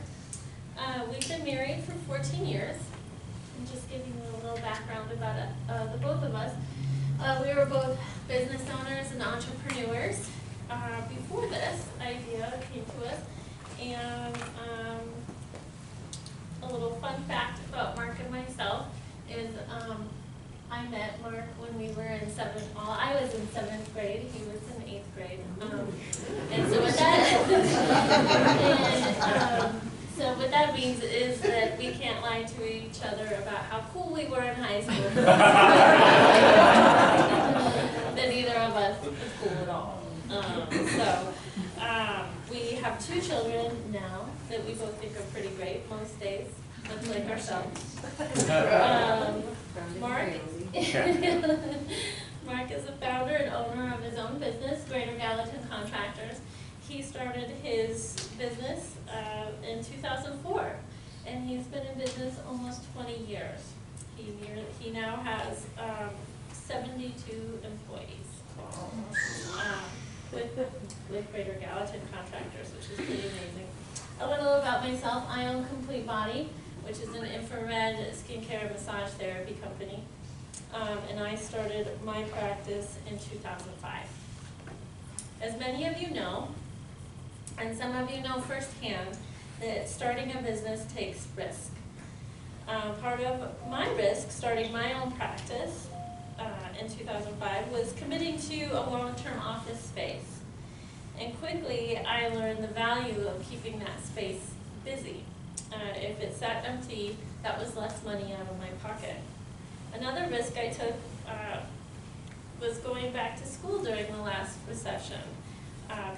We've been married for 14 years. I'm just giving you a little background about the both of us. We were both business owners and entrepreneurs. before this idea came to us. And a little fun fact about Mark and myself is I met Mark when we were in I was in 7th grade, he was in 8th grade. And so what that means is that we can't lie to each other about how cool we were in high school. That neither of us was cool at all. We have 2 children now that we both think are pretty great most days, much like ourselves. Mark is a founder and owner of his own business, Greater Gallatin Contractors. He started his business in 2004, and he's been in business almost 20 years. He now has 72 employees with Greater Gallatin Contractors, which is pretty amazing. A little about myself: I own Complete Body, which is an infrared skincare and massage therapy company, and I started my practice in 2005. As many of you know, and some of you know firsthand, that starting a business takes risk. Part of my risk starting my own practice in 2005 was committing to a long-term office space. And quickly I learned the value of keeping that space busy. If it sat empty, that was less money out of my pocket. Another risk I took was going back to school during the last recession.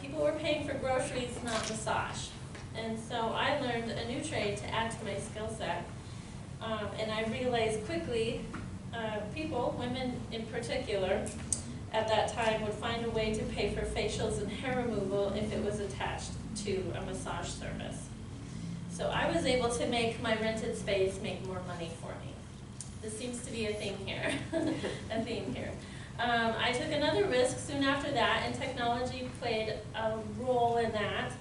People were paying for groceries, not massage. And so I learned a new trade to add to my skill set. And I realized quickly, people, women in particular, at that time would find a way to pay for facials and hair removal if it was attached to a massage service. So I was able to make my rented space make more money for me. This seems to be a theme here. I took another risk soon after that, and technology played a role in that.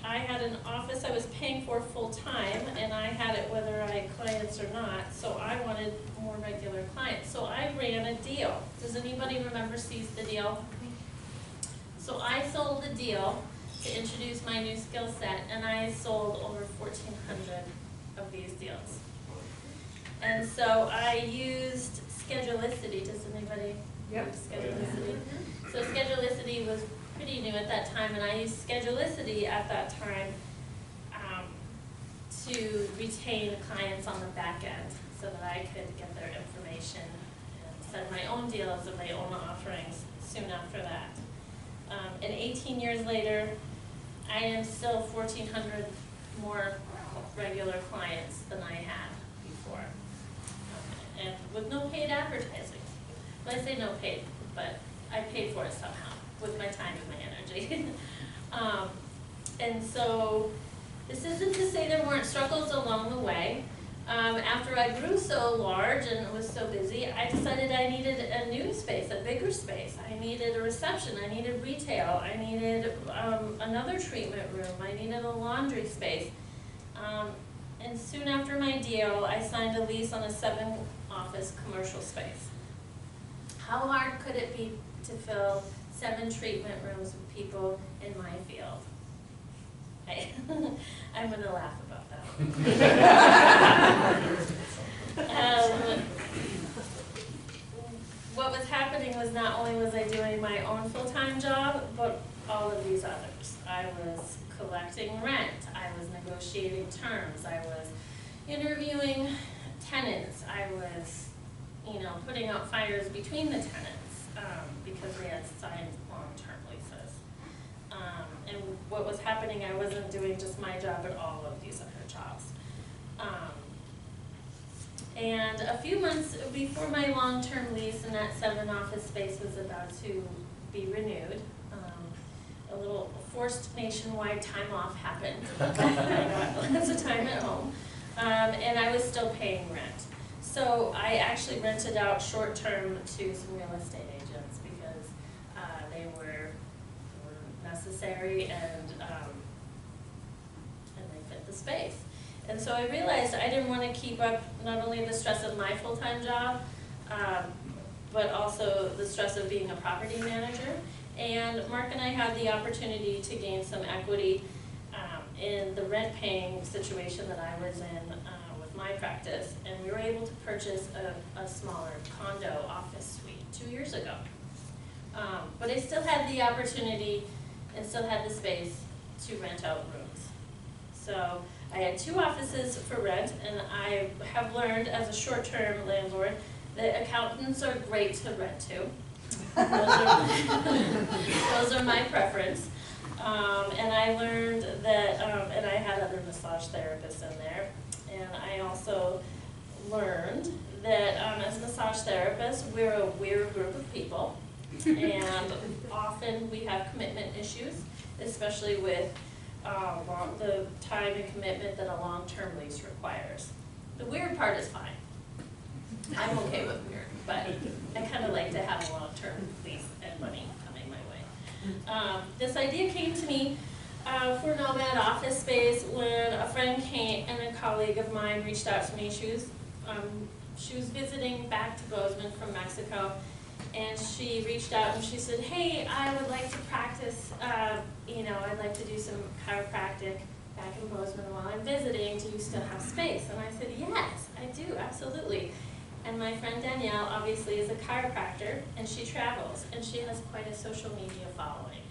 I had an office I was paying for full-time, and I had it whether I had clients or not, so I wanted more regular clients. So I ran a deal. Does anybody remember Seize the Deal? So I sold the deal to introduce my new skill set, and I sold over 1,400 of these deals. And so I used Schedulicity. Does anybody use Schedulicity? So Schedulicity was pretty new at that time, and I used Schedulicity at that time to retain clients on the back end so that I could get their information and send my own deals and my own offerings soon after that. And 18 years later, I am still 1,400 more regular clients than I had before. And with no paid advertising. Well, I say no paid, but I paid for it somehow with my time and my energy. And so this isn't to say there weren't struggles along the way. After I grew so large and was so busy, I decided I needed a new space, a bigger space. I needed a reception, I needed retail, I needed another treatment room, I needed a laundry space. And soon after my deal, I signed a lease on a 7-office commercial space. How hard could it be to fill 7 treatment rooms with people in my field? Hey, I'm going to laugh about that. What was happening was not only was I doing my own full-time job, but all of these others. I was collecting rent, I was negotiating terms, I was interviewing tenants, I was, putting out fires between the tenants because they had signed long-term leases. And what was happening, I wasn't doing just my job, but all of these other jobs. And a few months before my long-term lease in that 7-office space was about to be renewed, a little forced nationwide time off happened. I got lots of time at home. And I was still paying rent. So I actually rented out short-term to some real estate agents because they were necessary and they fit the space. And so I realized I didn't want to keep up not only the stress of my full-time job, but also the stress of being a property manager. And Mark and I had the opportunity to gain some equity in the rent-paying situation that I was in with my practice, and we were able to purchase a smaller condo office suite 2 years ago. But I still had the opportunity and still had the space to rent out rooms. So I had 2 offices for rent, and I have learned as a short-term landlord that accountants are great to rent to. Those are my preference. And I learned that, and I had other massage therapists in there, and I also learned that as massage therapists, we're a weird group of people, and often we have commitment issues, especially with the time and commitment that a long-term lease requires. The weird part is fine. I'm okay with weird, but I kind of like to have a long-term lease and money coming my way. This idea came to me for Nomad office space when a friend came and a colleague of mine reached out to me. She was visiting back to Bozeman from Mexico, and she reached out and she said, hey, I would like to practice, I'd like to do some chiropractic back in Bozeman while I'm visiting. Do you still have space? And I said, yes, I do, absolutely. And my friend Danielle obviously is a chiropractor, and she travels, and she has quite a social media following.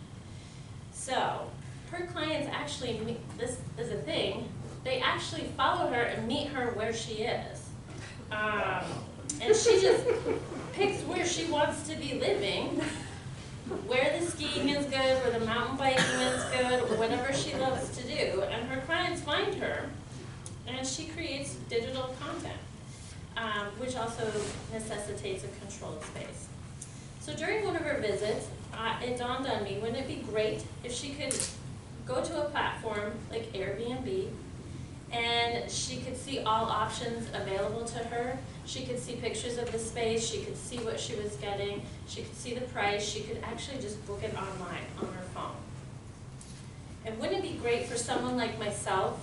So her clients actually, this is a thing, they actually follow her and meet her where she is. And she just picks where she wants to be living, where the skiing is good, where the mountain biking is good, or whatever she loves to do. And her clients find her, and she creates digital content, which also necessitates a controlled space. So during one of her visits, it dawned on me, wouldn't it be great if she could go to a platform like Airbnb, and she could see all options available to her. She could see pictures of the space, she could see what she was getting, she could see the price, she could actually just book it online on her phone. And wouldn't it be great for someone like myself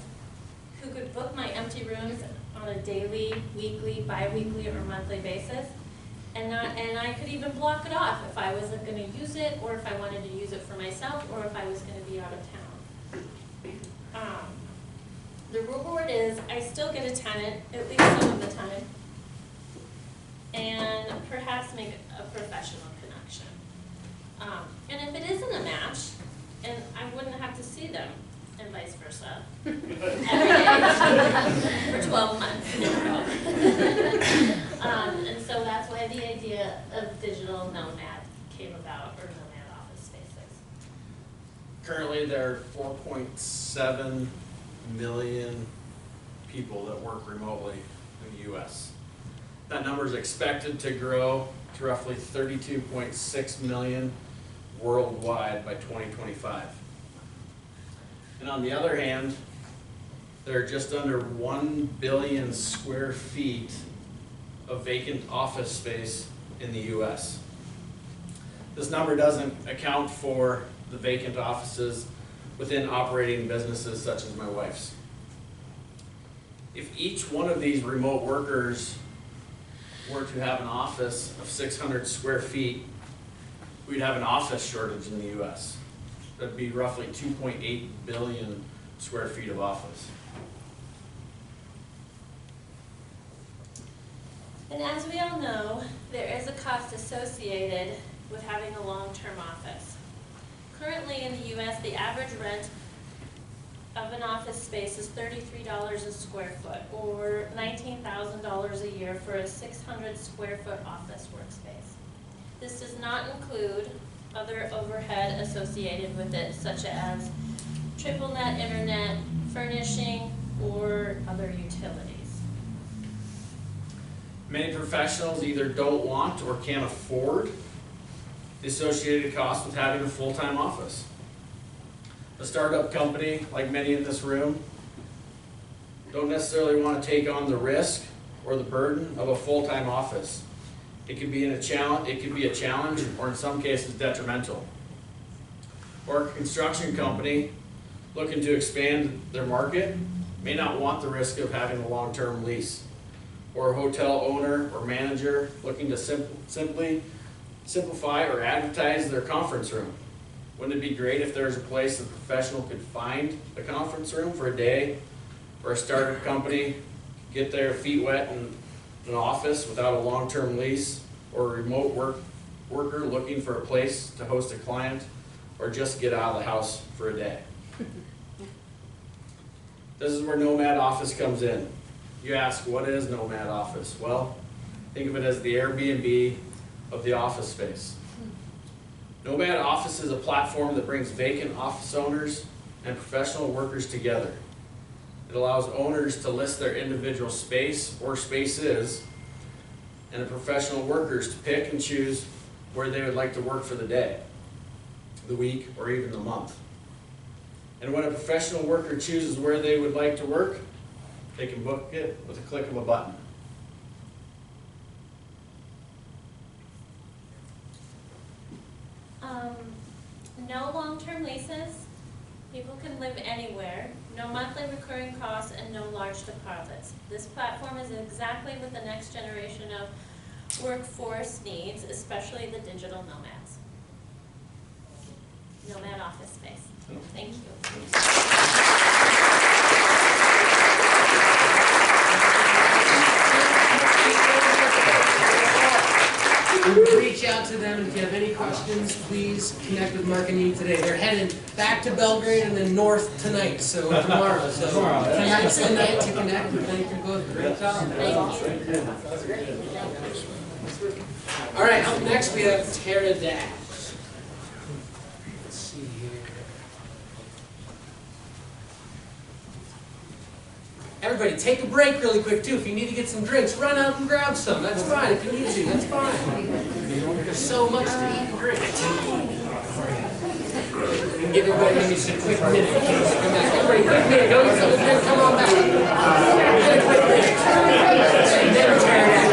who could book my empty rooms on a daily, weekly, bi-weekly, or monthly basis, and I could even block it off if I wasn't going to use it, or if I wanted to use it for myself, or if I was going to be out of town. The reward is I still get a tenant, at least some of the time, and perhaps make a professional connection. And if it isn't a match, and I wouldn't have to see them, and vice versa, every day for 12 months in a row. And so that's why the idea of digital nomad came about, or nomad office spaces. Currently, there are 4.7 million people that work remotely in the U.S. That number is expected to grow to roughly 32.6 million worldwide by 2025. And on the other hand, there are just under 1 billion square feet of vacant office space in the U.S. This number doesn't account for the vacant offices within operating businesses such as my wife's. If each one of these remote workers were to have an office of 600 square feet, we'd have an office shortage in the U.S. That'd be roughly 2.8 billion square feet of office. And as we all know, there is a cost associated with having a long-term office. Currently in the U.S., the average rent of an office space is $33 a square foot, or $19,000 a year for a 600 square foot office workspace. This does not include other overhead associated with it, such as triple net internet, furnishing, or other utilities. Many professionals either don't want or can't afford the associated cost with having a full-time office. A startup company, like many in this room, don't necessarily want to take on the risk or the burden of a full-time office. It could be a challenge, or in some cases detrimental. Or a construction company looking to expand their market may not want the risk of having a long-term lease. Or a hotel owner or manager looking to simply simplify or advertise their conference room. Wouldn't it be great if there was a place a professional could find a conference room for a day, or a startup company get their feet wet in an office without a long-term lease, or a remote worker looking for a place to host a client, or just get out of the house for a day. This is where Nomad Office comes in. You ask, what is Nomad Office? Well, think of it as the Airbnb of the office space. Nomad Office is a platform that brings vacant office owners and professional workers together. It allows owners to list their individual space or spaces, and the professional workers to pick and choose where they would like to work for the day, the week, or even the month. And when a professional worker chooses where they would like to work, they can book it with a click of a button. No long-term leases, people can live anywhere, no monthly recurring costs, and no large deposits. This platform is exactly what the next generation of workforce needs, especially the digital nomads. Nomad office space. Thank you. Reach out to them, and if you have any questions, please connect with Mark and me today. They're headed back to Belgrade and then north tonight, so tomorrow. So tonight's the night to connect, and thank you both. Great job. Thank you. All right, up next we have Tara Dash. Let's see here. Everybody, take a break really quick too. If you need to get some drinks, run out and grab some. That's fine. If you need to, that's fine. There's so much to eat and drink. And give everybody maybe just a quick minute. Come back. Everybody, quick minute. Go get something to drink. Come on back. Get a quick minute. And then turn it.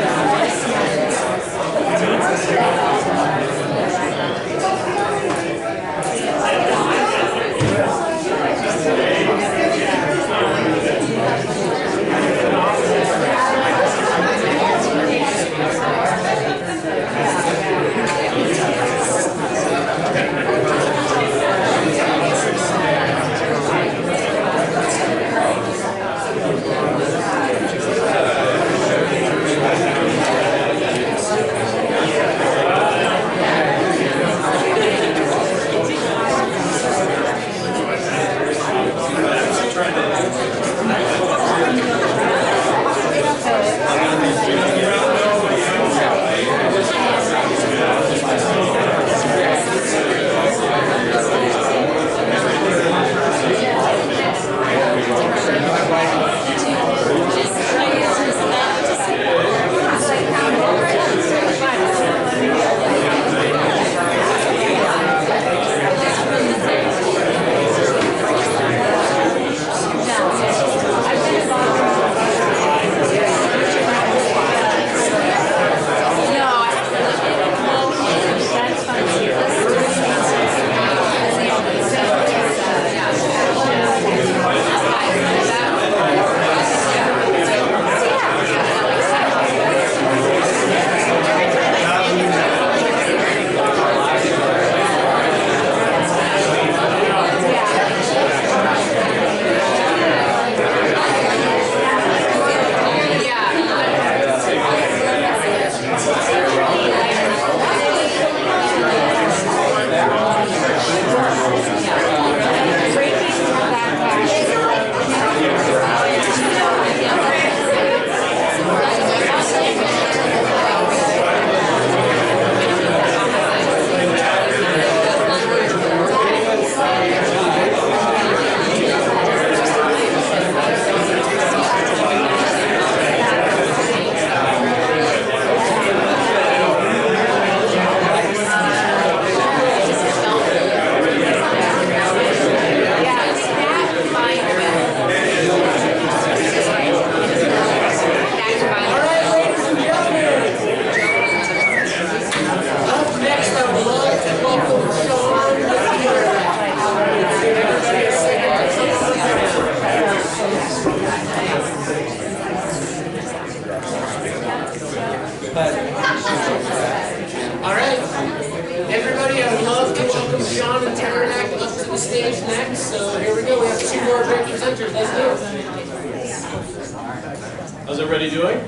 How's everybody doing?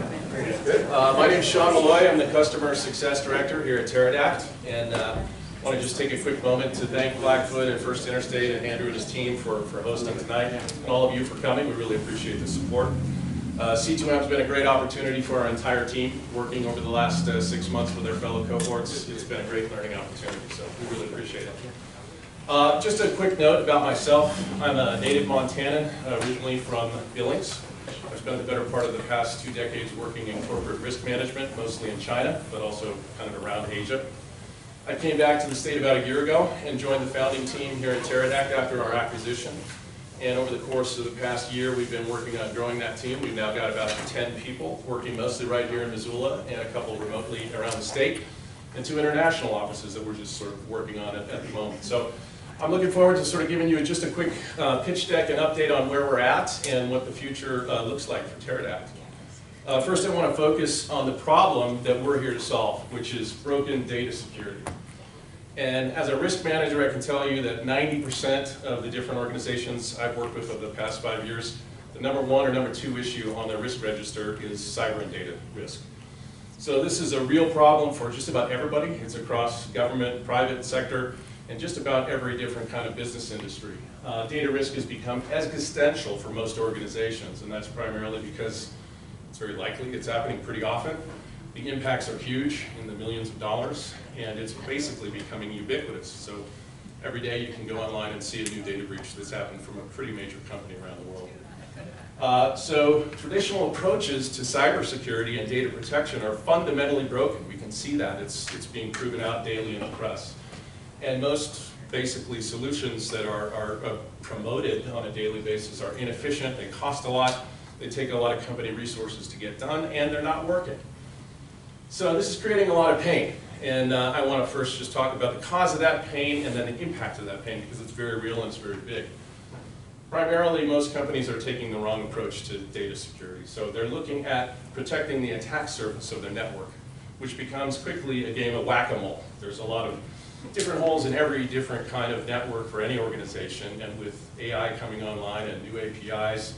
Good. My name's Sean Malloy. I'm the Customer Success Director here at Teradact, and I want to just take a quick moment to thank Blackfoot and First Interstate and Andrew and his team for hosting tonight, and all of you for coming. We really appreciate the support. C2M has been a great opportunity for our entire team, working over the last 6 months with their fellow cohorts. It's been a great learning opportunity, so we really appreciate it. Just a quick note about myself. I'm a native Montanan, originally from Billings. I've spent the better part of the past 2 decades working in corporate risk management, mostly in China, but also kind of around Asia. I came back to the state about a year ago and joined the founding team here at Teradact after our acquisition. And over the course of the past year, we've been working on growing that team. We've now got about 10 people working mostly right here in Missoula and a couple remotely around the state, and 2 international offices that we're just sort of working on at the moment. So I'm looking forward to sort of giving you just a quick pitch deck and update on where we're at and what the future looks like for Teradact. First, I want to focus on the problem that we're here to solve, which is broken data security. And as a risk manager, I can tell you that 90% of the different organizations I've worked with over the past 5 years, the #1 or #2 issue on their risk register is cyber and data risk. So this is a real problem for just about everybody. It's across government, private sector, and just about every different kind of business industry. Data risk has become existential for most organizations, and that's primarily because it's very likely it's happening pretty often. The impacts are huge, in the millions of dollars, and it's basically becoming ubiquitous. So every day you can go online and see a new data breach that's happened from a pretty major company around the world. So traditional approaches to cybersecurity and data protection are fundamentally broken. We can see that. It's being proven out daily in the press. And most, basically, solutions that are promoted on a daily basis are inefficient, they cost a lot, they take a lot of company resources to get done, and they're not working. So this is creating a lot of pain, and I want to first just talk about the cause of that pain and then the impact of that pain, because it's very real and it's very big. Primarily, most companies are taking the wrong approach to data security. So they're looking at protecting the attack surface of their network, which becomes quickly a game of whack-a-mole. There's a lot of different holes in every different kind of network for any organization, and with AI coming online and new APIs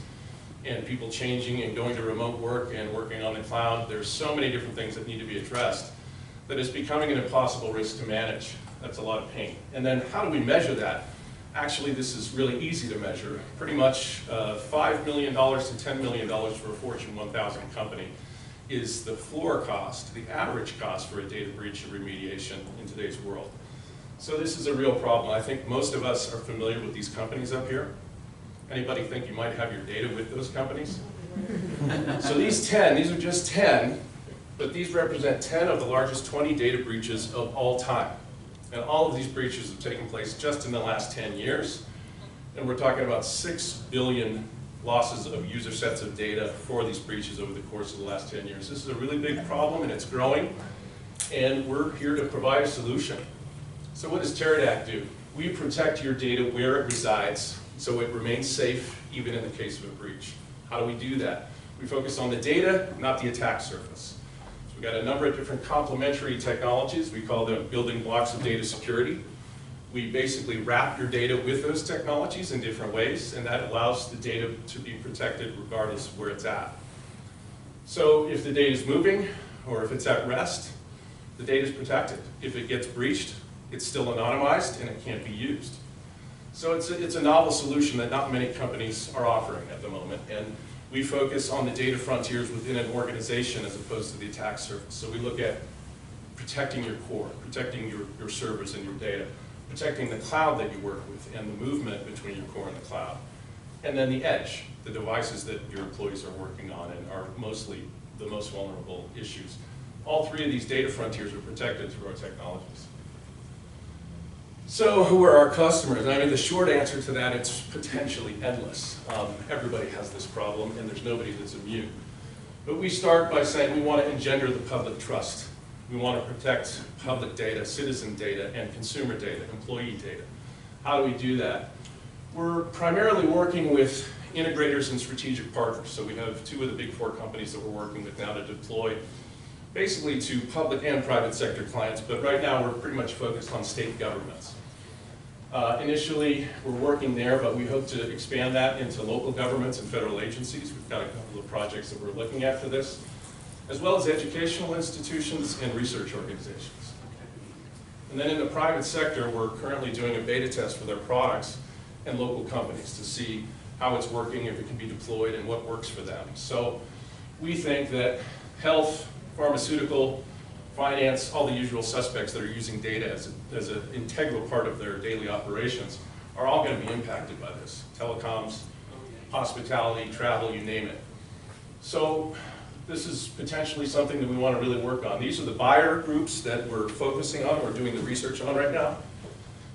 and people changing and going to remote work and working on the cloud, there's so many different things that need to be addressed that it's becoming an impossible risk to manage. That's a lot of pain. And then how do we measure that? Actually, this is really easy to measure. Pretty much $5 million to $10 million for a Fortune 1000 company is the floor cost, the average cost for a data breach and remediation in today's world. So this is a real problem. I think most of us are familiar with these companies up here. Anybody think you might have your data with those companies? So these are just 10, but these represent 10 of the largest 20 data breaches of all time. And all of these breaches have taken place just in the last 10 years. And we're talking about 6 billion losses of user sets of data for these breaches over the course of the last 10 years. This is a really big problem, and it's growing. And we're here to provide a solution. So what does Teradact do? We protect your data where it resides, so it remains safe even in the case of a breach. How do we do that? We focus on the data, not the attack surface. So we've got a number of different complementary technologies. We call them building blocks of data security. We basically wrap your data with those technologies in different ways, and that allows the data to be protected regardless of where it's at. So if the data is moving, or if it's at rest, the data is protected. If it gets breached, it's still anonymized and it can't be used. So it's a novel solution that not many companies are offering at the moment, and we focus on the data frontiers within an organization as opposed to the attack surface. So we look at protecting your core, protecting your servers and your data, protecting the cloud that you work with and the movement between your core and the cloud, and then the edge, the devices that your employees are working on and are mostly the most vulnerable issues. All 3 of these data frontiers are protected through our technologies. So who are our customers? I mean, the short answer to that, it's potentially endless. Everybody has this problem, and there's nobody that's immune. But we start by saying we want to engender the public trust. We want to protect public data, citizen data, and consumer data, employee data. How do we do that? We're primarily working with integrators and strategic partners. So we have 2 of the big 4 companies that we're working with now to deploy basically to public and private sector clients, but right now we're pretty much focused on state governments. Initially, we're working there, but we hope to expand that into local governments and federal agencies. We've got a couple of projects that we're looking at for this, as well as educational institutions and research organizations. And then in the private sector, we're currently doing a beta test with our products and local companies to see how it's working, if it can be deployed, and what works for them. So we think that health, pharmaceutical, finance, all the usual suspects that are using data as an integral part of their daily operations are all going to be impacted by this. Telecoms, hospitality, travel, you name it. So this is potentially something that we want to really work on. These are the buyer groups that we're focusing on, we're doing the research on right now.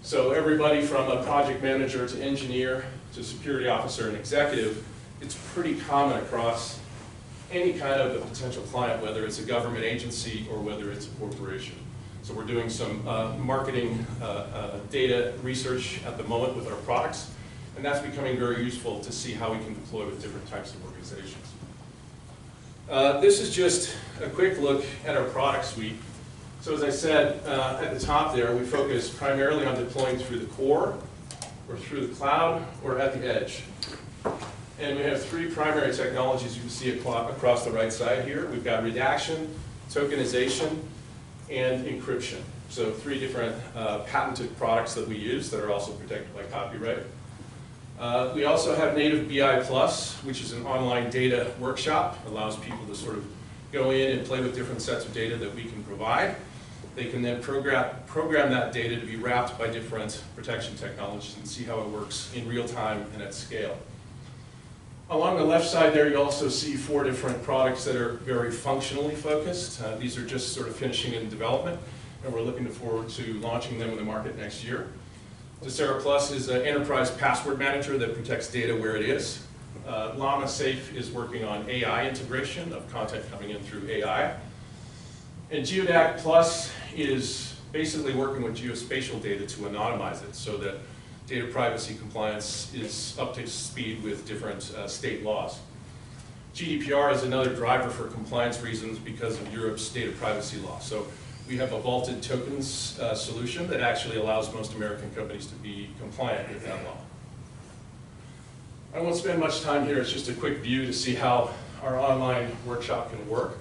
So everybody from a project manager to engineer to security officer and executive, it's pretty common across any kind of a potential client, whether it's a government agency or whether it's a corporation. So we're doing some marketing data research at the moment with our products, and that's becoming very useful to see how we can deploy with different types of organizations. This is just a quick look at our product suite. So as I said at the top there, we focus primarily on deploying through the core, or through the cloud, or at the edge. And we have three primary technologies you can see across the right side here. We've got redaction, tokenization, and encryption. So three different patented products that we use that are also protected by copyright. We also have native BI Plus, which is an online data workshop. Allows people to sort of go in and play with different sets of data that we can provide. They can then program that data to be wrapped by different protection technologies and see how it works in real time and at scale. Along the left side there, you also see four different products that are very functionally focused. These are just sort of finishing in development, and we're looking forward to launching them in the market next year. Docera Plus is an enterprise password manager that protects data where it is. Llama Safe is working on AI integration of content coming in through AI. And Geodac Plus is basically working with geospatial data to anonymize it so that data privacy compliance is up to speed with different state laws. GDPR is another driver for compliance reasons because of Europe's data privacy law. So we have a vaulted tokens solution that actually allows most American companies to be compliant with that law. I won't spend much time here. It's just a quick view to see how our online workshop can work.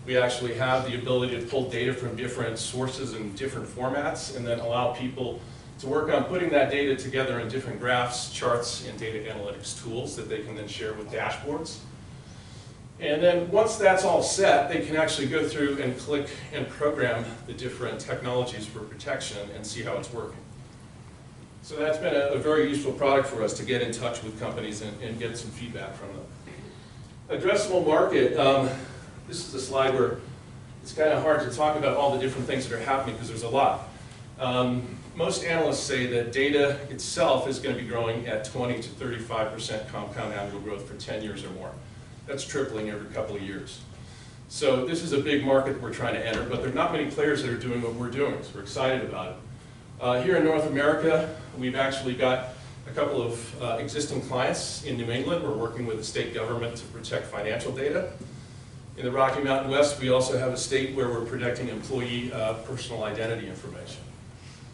We actually have the ability to pull data from different sources and different formats and then allow people to work on putting that data together in different graphs, charts, and data analytics tools that they can then share with dashboards. And then once that's all set, they can actually go through and click and program the different technologies for protection and see how it's working. So that's been a very useful product for us to get in touch with companies and get some feedback from them. Addressable market, this is a slide where it's kind of hard to talk about all the different things that are happening because there's a lot. Most analysts say that data itself is going to be growing at 20 to 35% compound annual growth for 10 years or more. That's tripling every couple of years. So this is a big market we're trying to enter, but there are not many players that are doing what we're doing, so we're excited about it. Here in North America, we've actually got a couple of existing clients in New England. We're working with the state government to protect financial data. In the Rocky Mountain West, we also have a state where we're protecting employee personal identity information.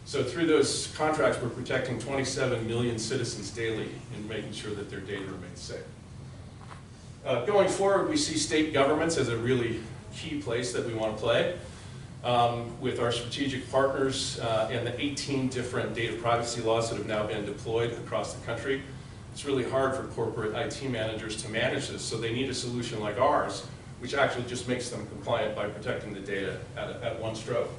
So through those contracts, we're protecting 27 million citizens daily and making sure that their data remains safe. Going forward, we see state governments as a really key place that we want to play. With our strategic partners and the 18 different data privacy laws that have now been deployed across the country, it's really hard for corporate IT managers to manage this, so they need a solution like ours, which actually just makes them compliant by protecting the data at one stroke.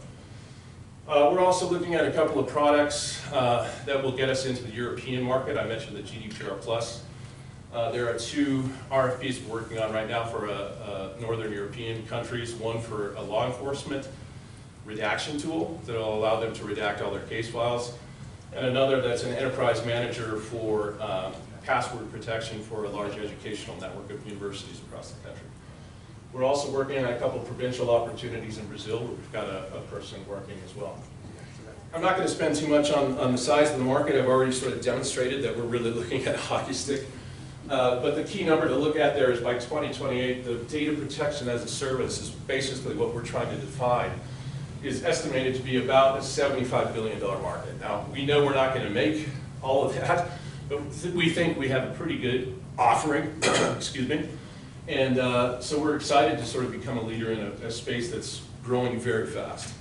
We're also looking at a couple of products that will get us into the European market. I mentioned the GDPR Plus. There are two RFPs we're working on right now for Northern European countries, one for a law enforcement redaction tool that will allow them to redact all their case files, and another that's an enterprise manager for password protection for a large educational network of universities across the country. We're also working on a couple of provincial opportunities in Brazil where we've got a person working as well. I'm not going to spend too much on the size of the market. I've already sort of demonstrated that we're really looking at a hockey stick. But the key number to look at there is by 2028, the data protection as a service is basically what we're trying to define is estimated to be about a $75 billion market. Now, we know we're not going to make all of that, but we think we have a pretty good offering, excuse me, and so we're excited to sort of become a leader in a space that's growing very fast.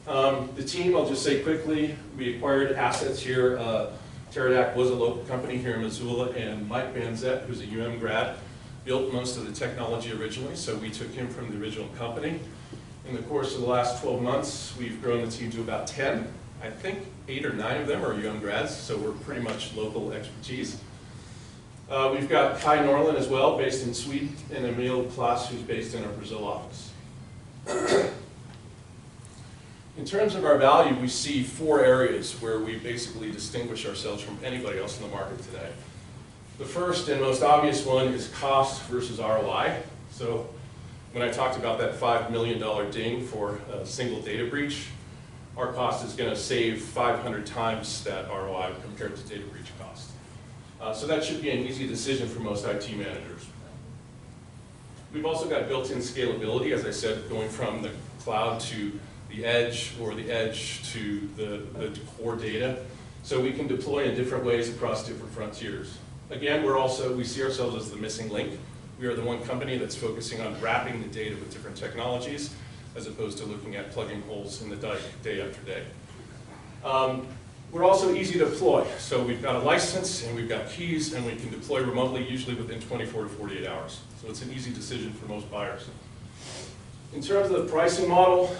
The team, I'll just say quickly, we acquired assets here. Teradact was a local company here in Missoula, and Mike Banzette, who's a grad, built most of the technology originally, so we took him from the original company. In the course of the last 12 months, we've grown the team to about 10. I think 8 or 9 of them are young grads, so we're pretty much local expertise. We've got Kai Norlin as well, based in Sweden, and Emil Klaas, who's based in our Brazil office. In terms of our value, we see 4 areas where we basically distinguish ourselves from anybody else in the market today. The first and most obvious one is cost versus ROI. So when I talked about that $5 million ding for a single data breach, our cost is going to save 500 times that ROI compared to data breach cost. So that should be an easy decision for most IT managers. We've also got built-in scalability, as I said, going from the cloud to the edge, or the edge to the core data. So we can deploy in different ways across different frontiers. Again, we see ourselves as the missing link. We are the one company that's focusing on wrapping the data with different technologies, as opposed to looking at plugging holes in the dike day after day. We're also easy to deploy. So we've got a license, and we've got keys, and we can deploy remotely, usually within 24 to 48 hours. So it's an easy decision for most buyers. In terms of the pricing model,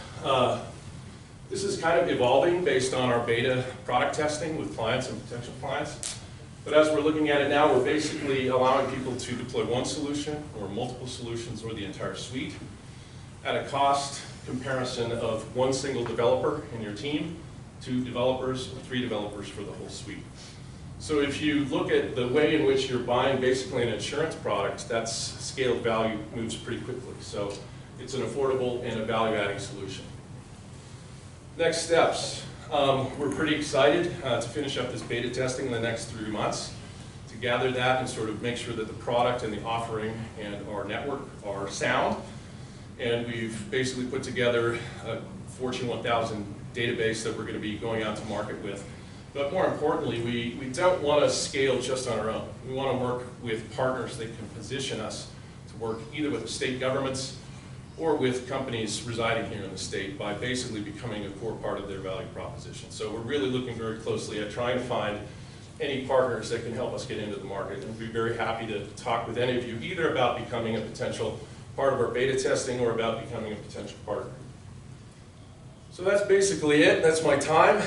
this is kind of evolving based on our beta product testing with clients and potential clients. But as we're looking at it now, we're basically allowing people to deploy one solution or multiple solutions or the entire suite at a cost comparison of one single developer in your team, 2 developers, or 3 developers for the whole suite. So if you look at the way in which you're buying basically an insurance product, that's scaled value moves pretty quickly. So it's an affordable and a value-adding solution. Next steps. We're pretty excited to finish up this beta testing in the next 3 months, to gather that and sort of make sure that the product and the offering and our network are sound. And we've basically put together a Fortune 1000 database that we're going to be going out to market with. But more importantly, we don't want to scale just on our own. We want to work with partners that can position us to work either with the state governments or with companies residing here in the state by basically becoming a core part of their value proposition. So we're really looking very closely at trying to find any partners that can help us get into the market, and we'd be very happy to talk with any of you, either about becoming a potential part of our beta testing or about becoming a potential partner. So that's basically it. That's my time.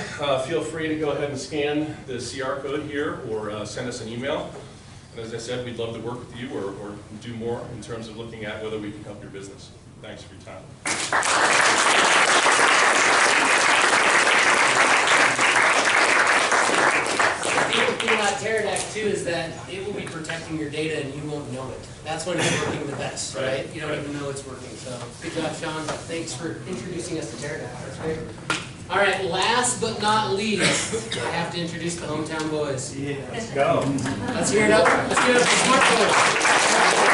Feel free to go ahead and scan the CR code here or send us an email. And as I said, we'd love to work with you or do more in terms of looking at whether we can help your business. Thanks for your time. The beautiful thing about Teradact too is that it will be protecting your data and you won't know it. That's when it's working the best, right? You don't even know it's working. So good job, Sean. Thanks for introducing us to Teradact. That's great. All right, last but not least, I have to introduce the hometown boys. Yeah, let's go. Let's hear it up. Let's give it up for Smart Boys.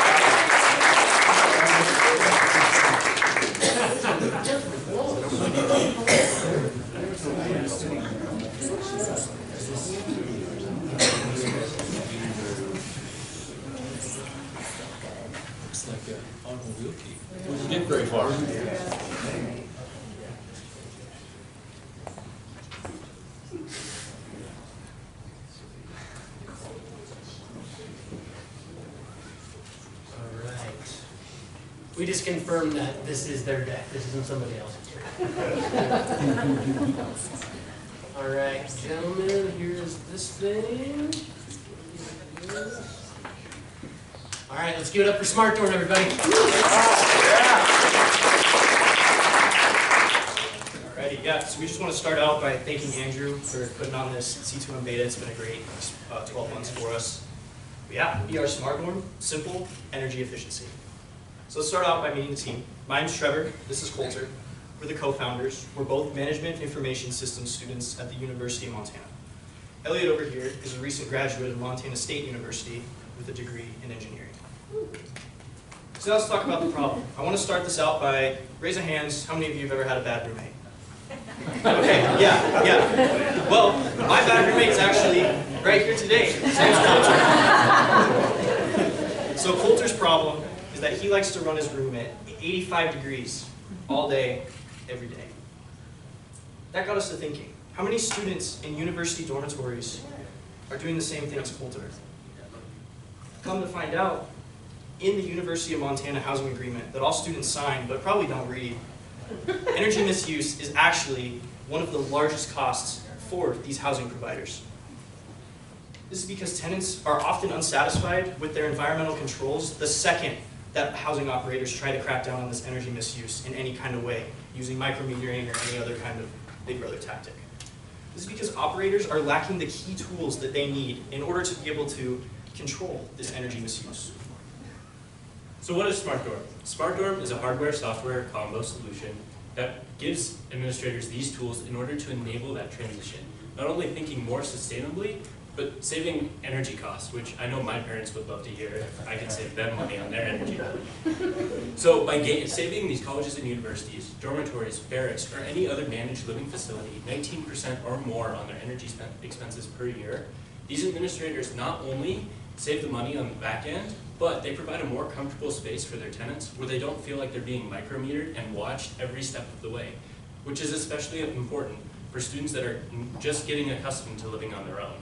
Looks like an automobile key. We didn't get very far. We just confirmed that this is their deck. This isn't somebody else's. All right, gentlemen, here's this thing. All right, let's give it up for SmartDoor, everybody. Alrighty, yeah, so we just want to start out by thanking Andrew for putting on this C2M beta. It's been a great 12 months for us. But yeah, we are SmartDoor, simple energy efficiency. So let's start out by meeting the team. My name's Trevor, this is Coulter. We're the co-founders. We're both management information systems students at the University of Montana. Elliot over here is a recent graduate of Montana State University with a degree in engineering. So So let's talk about the problem. I want to start this out by raise of hands. How many of you have ever had a bad roommate? Okay, yeah. Well, my bad roommate's actually right here today. His name's Coulter. So Coulter's problem is that he likes to run his room at 85 degrees all day, every day. That got us to thinking, how many students in university dormitories are doing the same thing as Coulter? Come to find out, in the University of Montana housing agreement that all students sign but probably don't read, energy misuse is actually one of the largest costs for these housing providers. This is because tenants are often unsatisfied with their environmental controls the second that housing operators try to crack down on this energy misuse in any kind of way, using micrometering or any other kind of Big Brother tactic. This is because operators are lacking the key tools that they need in order to be able to control this energy misuse. So what is SmartDorm? SmartDorm is a hardware-software combo solution that gives administrators these tools in order to enable that transition. Not only thinking more sustainably, but saving energy costs, which I know my parents would love to hear if I could save them money on their energy bill. So by saving these colleges and universities, dormitories, barracks, or any other managed living facility 19% or more on their energy expenses per year, these administrators not only save the money on the back end, but they provide a more comfortable space for their tenants where they don't feel like they're being micrometered and watched every step of the way, which is especially important for students that are just getting accustomed to living on their own.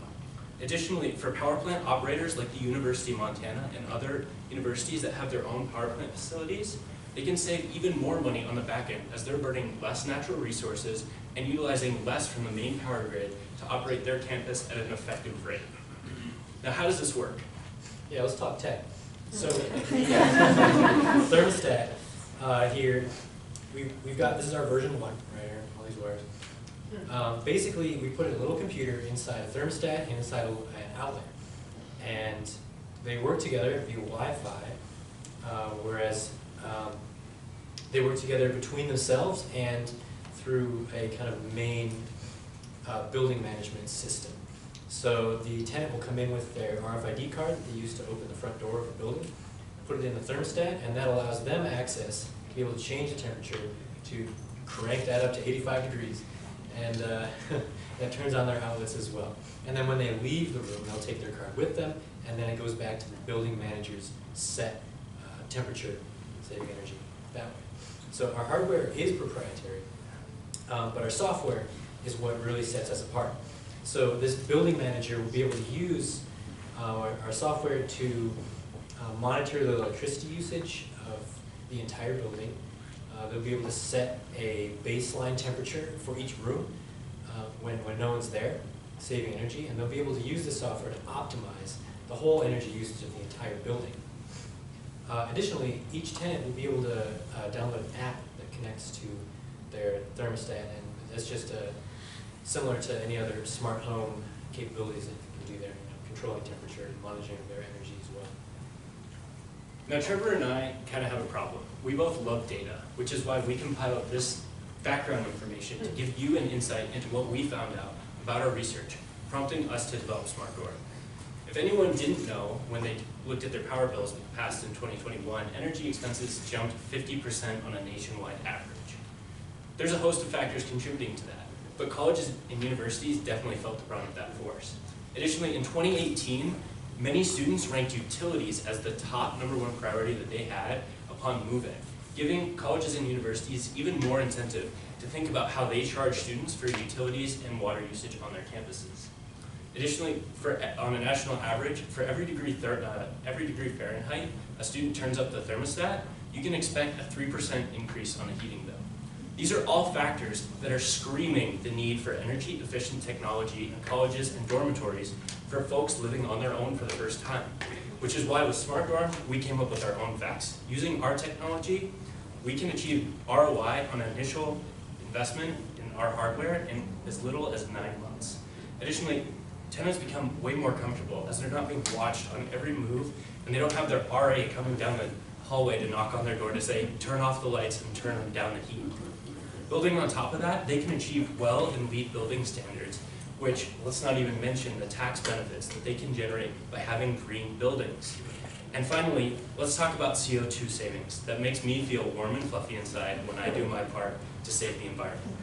Additionally, for power plant operators like the University of Montana and other universities that have their own power plant facilities, they can save even more money on the back end as they're burning less natural resources and utilizing less from the main power grid to operate their campus at an effective rate. Now, how does this work? Yeah, let's talk tech. So, thermostat here, we've got, this is our version 1 right here, all these wires. Basically, we put a little computer inside a thermostat and inside an outlet. And they work together via Wi-Fi, whereas they work together between themselves and through a kind of main building management system. So the tenant will come in with their RFID card that they use to open the front door of a building, put it in the thermostat, and that allows them access to be able to change the temperature to crank that up to 85 degrees. And that turns on their outlets as well. And then when they leave the room, they'll take their card with them, and then it goes back to the building manager's set temperature, saving energy that way. So our hardware is proprietary, but our software is what really sets us apart. So this building manager will be able to use our software to monitor the electricity usage of the entire building. They'll be able to set a baseline temperature for each room when no one's there, saving energy, and they'll be able to use the software to optimize the whole energy usage of the entire building. Additionally, each tenant will be able to download an app that connects to their thermostat, and that's just similar to any other smart home capabilities that you can do there, controlling temperature and monitoring their energy as well. Now, Trevor and I kind of have a problem. We both love data, which is why we compiled this background information to give you an insight into what we found out about our research, prompting us to develop SmartDorm. If anyone didn't know, when they looked at their power bills passed in 2021, energy expenses jumped 50% on a nationwide average. There's a host of factors contributing to that, but colleges and universities definitely felt the brunt of that force. Additionally, in 2018, many students ranked utilities as the top #1 priority that they had upon move-in, giving colleges and universities even more incentive to think about how they charge students for utilities and water usage on their campuses. Additionally, on a national average, for every degree Fahrenheit a student turns up the thermostat, you can expect a 3% increase on a heating bill. These are all factors that are screaming the need for energy-efficient technology in colleges and dormitories for folks living on their own for the first time, which is why with SmartDorm, we came up with our own facts. Using our technology, we can achieve ROI on an initial investment in our hardware in as little as 9 months. Additionally, tenants become way more comfortable as they're not being watched on every move, and they don't have their RA coming down the hallway to knock on their door to say, turn off the lights and turn down the heat. Building on top of that, they can achieve well and LEED building standards, which, let's not even mention the tax benefits that they can generate by having green buildings. And finally, let's talk about CO2 savings. That makes me feel warm and fluffy inside when I do my part to save the environment.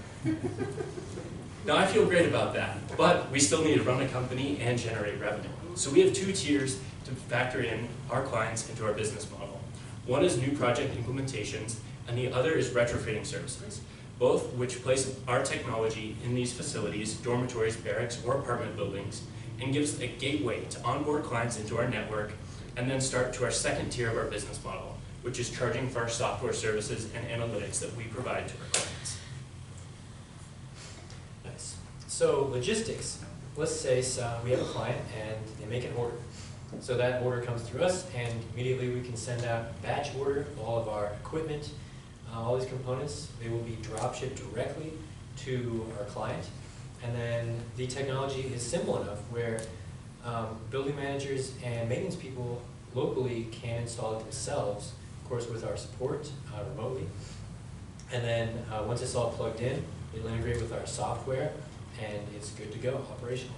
Now, I feel great about that, but we still need to run a company and generate revenue. So we have 2 tiers to factor in our clients into our business model. One is new project implementations, and the other is retrofitting services, both which place our technology in these facilities, dormitories, barracks, or apartment buildings, and gives a gateway to onboard clients into our network, and then start to our second tier of our business model, which is charging for our software services and analytics that we provide to our clients. Nice. So logistics. Let's say we have a client and they make an order. So that order comes through us, and immediately we can send out a batch order of all of our equipment, all these components. They will be drop shipped directly to our client. And then the technology is simple enough where building managers and maintenance people locally can install it themselves, of course with our support remotely. And then once it's all plugged in, it'll integrate with our software, and it's good to go, operational.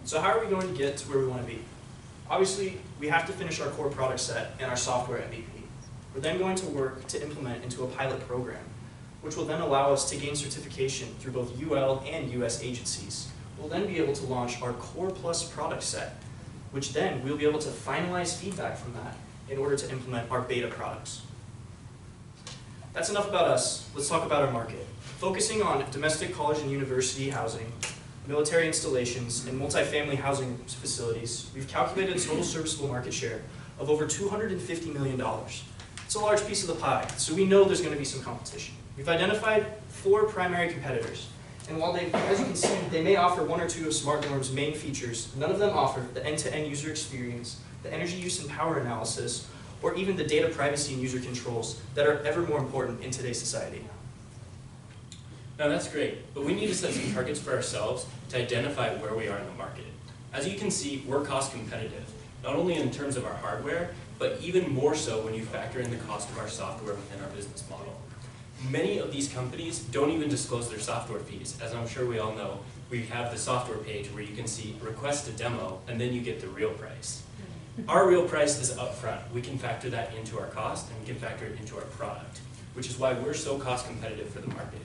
So how are we going to get to where we want to be? Obviously, we have to finish our core product set and our software MVP. We're then going to work to implement into a pilot program, which will then allow us to gain certification through both UL and US agencies. We'll then be able to launch our Core Plus product set, which then we'll be able to finalize feedback from that in order to implement our beta products. That's enough about us. Let's talk about our market. Focusing on domestic college and university housing, military installations, and multifamily housing facilities, we've calculated a total serviceable market share of over $250 million. It's a large piece of the pie, so we know there's going to be some competition. We've identified 4 primary competitors, and while they, as you can see, they may offer 1 or 2 of SmartNorm's main features, none of them offer the end-to-end user experience, the energy use and power analysis, or even the data privacy and user controls that are ever more important in today's society. Now that's great, but we need to set some targets for ourselves to identify where we are in the market. As you can see, we're cost competitive, not only in terms of our hardware, but even more so when you factor in the cost of our software within our business model. Many of these companies don't even disclose their software fees. As I'm sure we all know, we have the software page where you can see request a demo, and then you get the real price. Our real price is upfront. We can factor that into our cost, and we can factor it into our product, which is why we're so cost competitive for the market.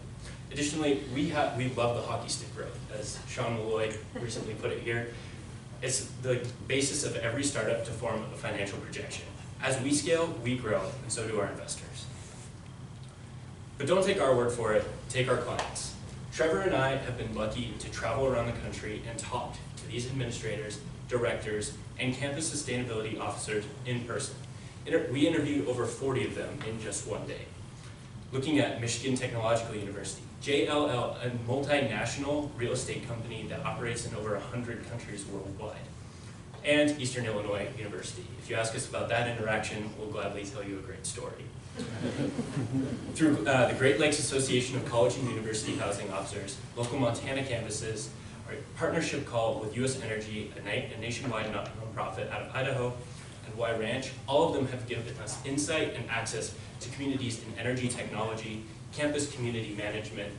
Additionally, we love the hockey stick growth, as Sean Malloy recently put it here. It's the basis of every startup to form a financial projection. As we scale, we grow, and so do our investors. But don't take our word for it, take our clients. Trevor and I have been lucky to travel around the country and talk to these administrators, directors, and campus sustainability officers in person. We interviewed over 40 of them in just one day. Looking at Michigan Technological University, JLL, a multinational real estate company that operates in over 100 countries worldwide, and Eastern Illinois University. If you ask us about that interaction, we'll gladly tell you a great story. Through the Great Lakes Association of College and University Housing Officers, local Montana campuses, our partnership call with US Energy, a nationwide nonprofit out of Idaho, and Y Ranch, all of them have given us insight and access to communities in energy technology, campus community management,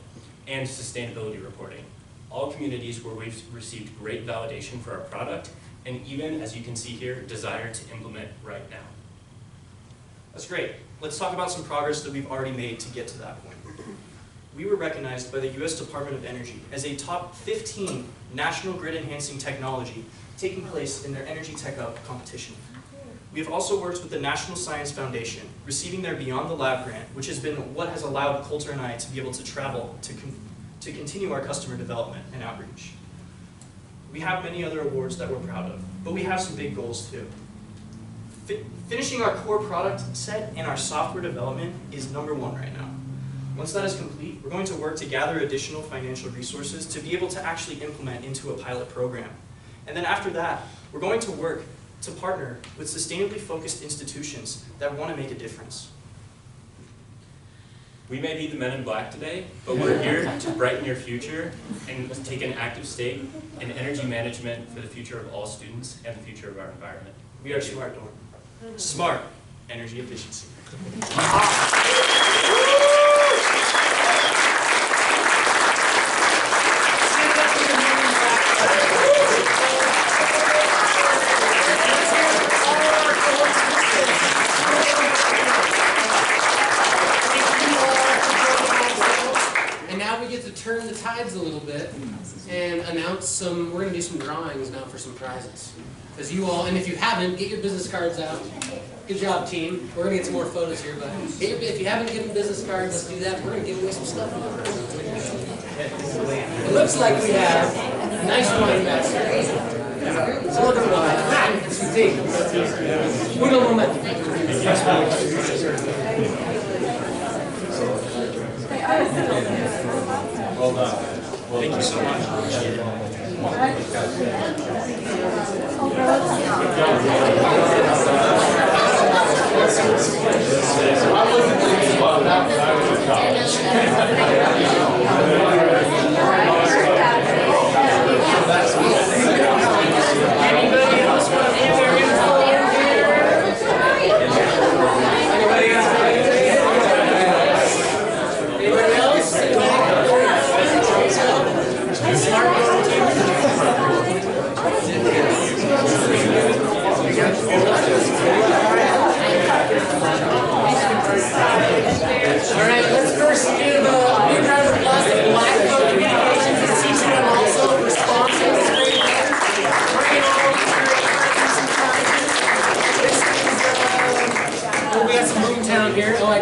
and sustainability reporting. All communities where we've received great validation for our product, and even, as you can see here, desire to implement right now. That's great. Let's talk about some progress that we've already made to get to that point. We were recognized by the US Department of Energy as a top 15 national grid enhancing technology taking place in their Energy Tech Up competition. We have also worked with the National Science Foundation, receiving their Beyond the Lab grant, which has been what has allowed Coulter and I to be able to travel to continue our customer development and outreach. We have many other awards that we're proud of, but we have some big goals too. Finishing our core product set and our software development is #1 right now. Once that is complete, we're going to work to gather additional financial resources to be able to actually implement into a pilot program. And then after that, we're going to work to partner with sustainably focused institutions that want to make a difference. We may be the men in black today, but we're here to brighten your future and take an active stake in energy management for the future of all students and the future of our environment. We are SmartNorm. Smart energy efficiency. tides a little bit and announce some, we're going to do some drawings now for some prizes. Because you all, and if you haven't, get your business cards out. Good job, team. We're going to get some more photos here, but if you haven't given business cards, let's do that. We're going to give away some stuff. It looks like we have a nice wine basket. Some other wine. It's some tea. Uno momento. Well done. Thank you so much. Appreciate it. Anybody else want to give their info here? Anybody else? Anybody else? Smartphone team? All right, let's first give a big round of applause to Blackfoot Communications and C2M also for sponsoring this great event. Bringing all these great prizes. This is, oh, we got some Boomtown here. Oh, I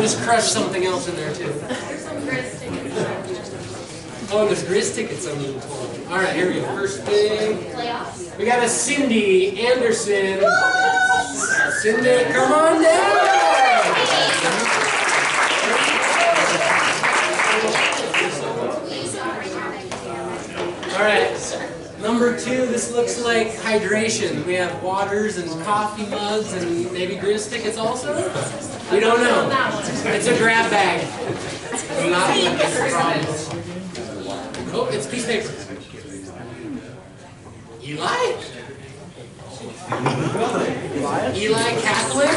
just crushed something else in there too. There's some Grizz tickets. Oh, and there's Grizz tickets on the total. All right, here we go. First thing. We got a Cindy Anderson. Cindy, come on down. All right, number 2, this looks like hydration. We have waters and coffee mugs and maybe Grizz tickets also? We don't know. It's a grab bag. Not a problem. Oh, it's a piece of paper. Eli? Eli Kaplan?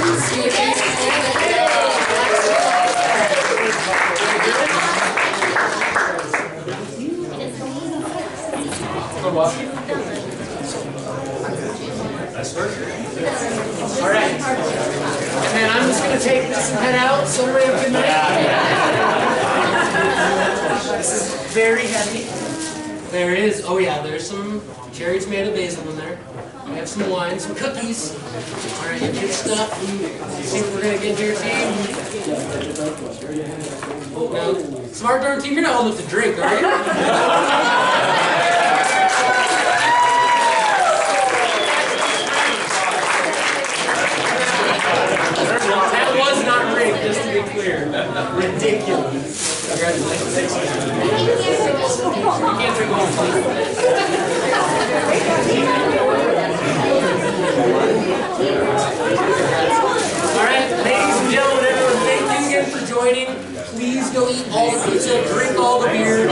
All right. And then I'm just going to take this and head out. So everybody have a good night. This is very heavy. There is, oh yeah, there's some cherry tomato basil in there. We have some wine, some cookies. All right, good stuff. See what we're going to get here, team. Now, smart darn team, you're not old enough to drink, are you? That was not rigged, just to be clear. Ridiculous. Congratulations. You can't drink all the time. Alright, ladies and gentlemen, everyone, thank you again for joining. Please go eat all the pizza, drink all the beer.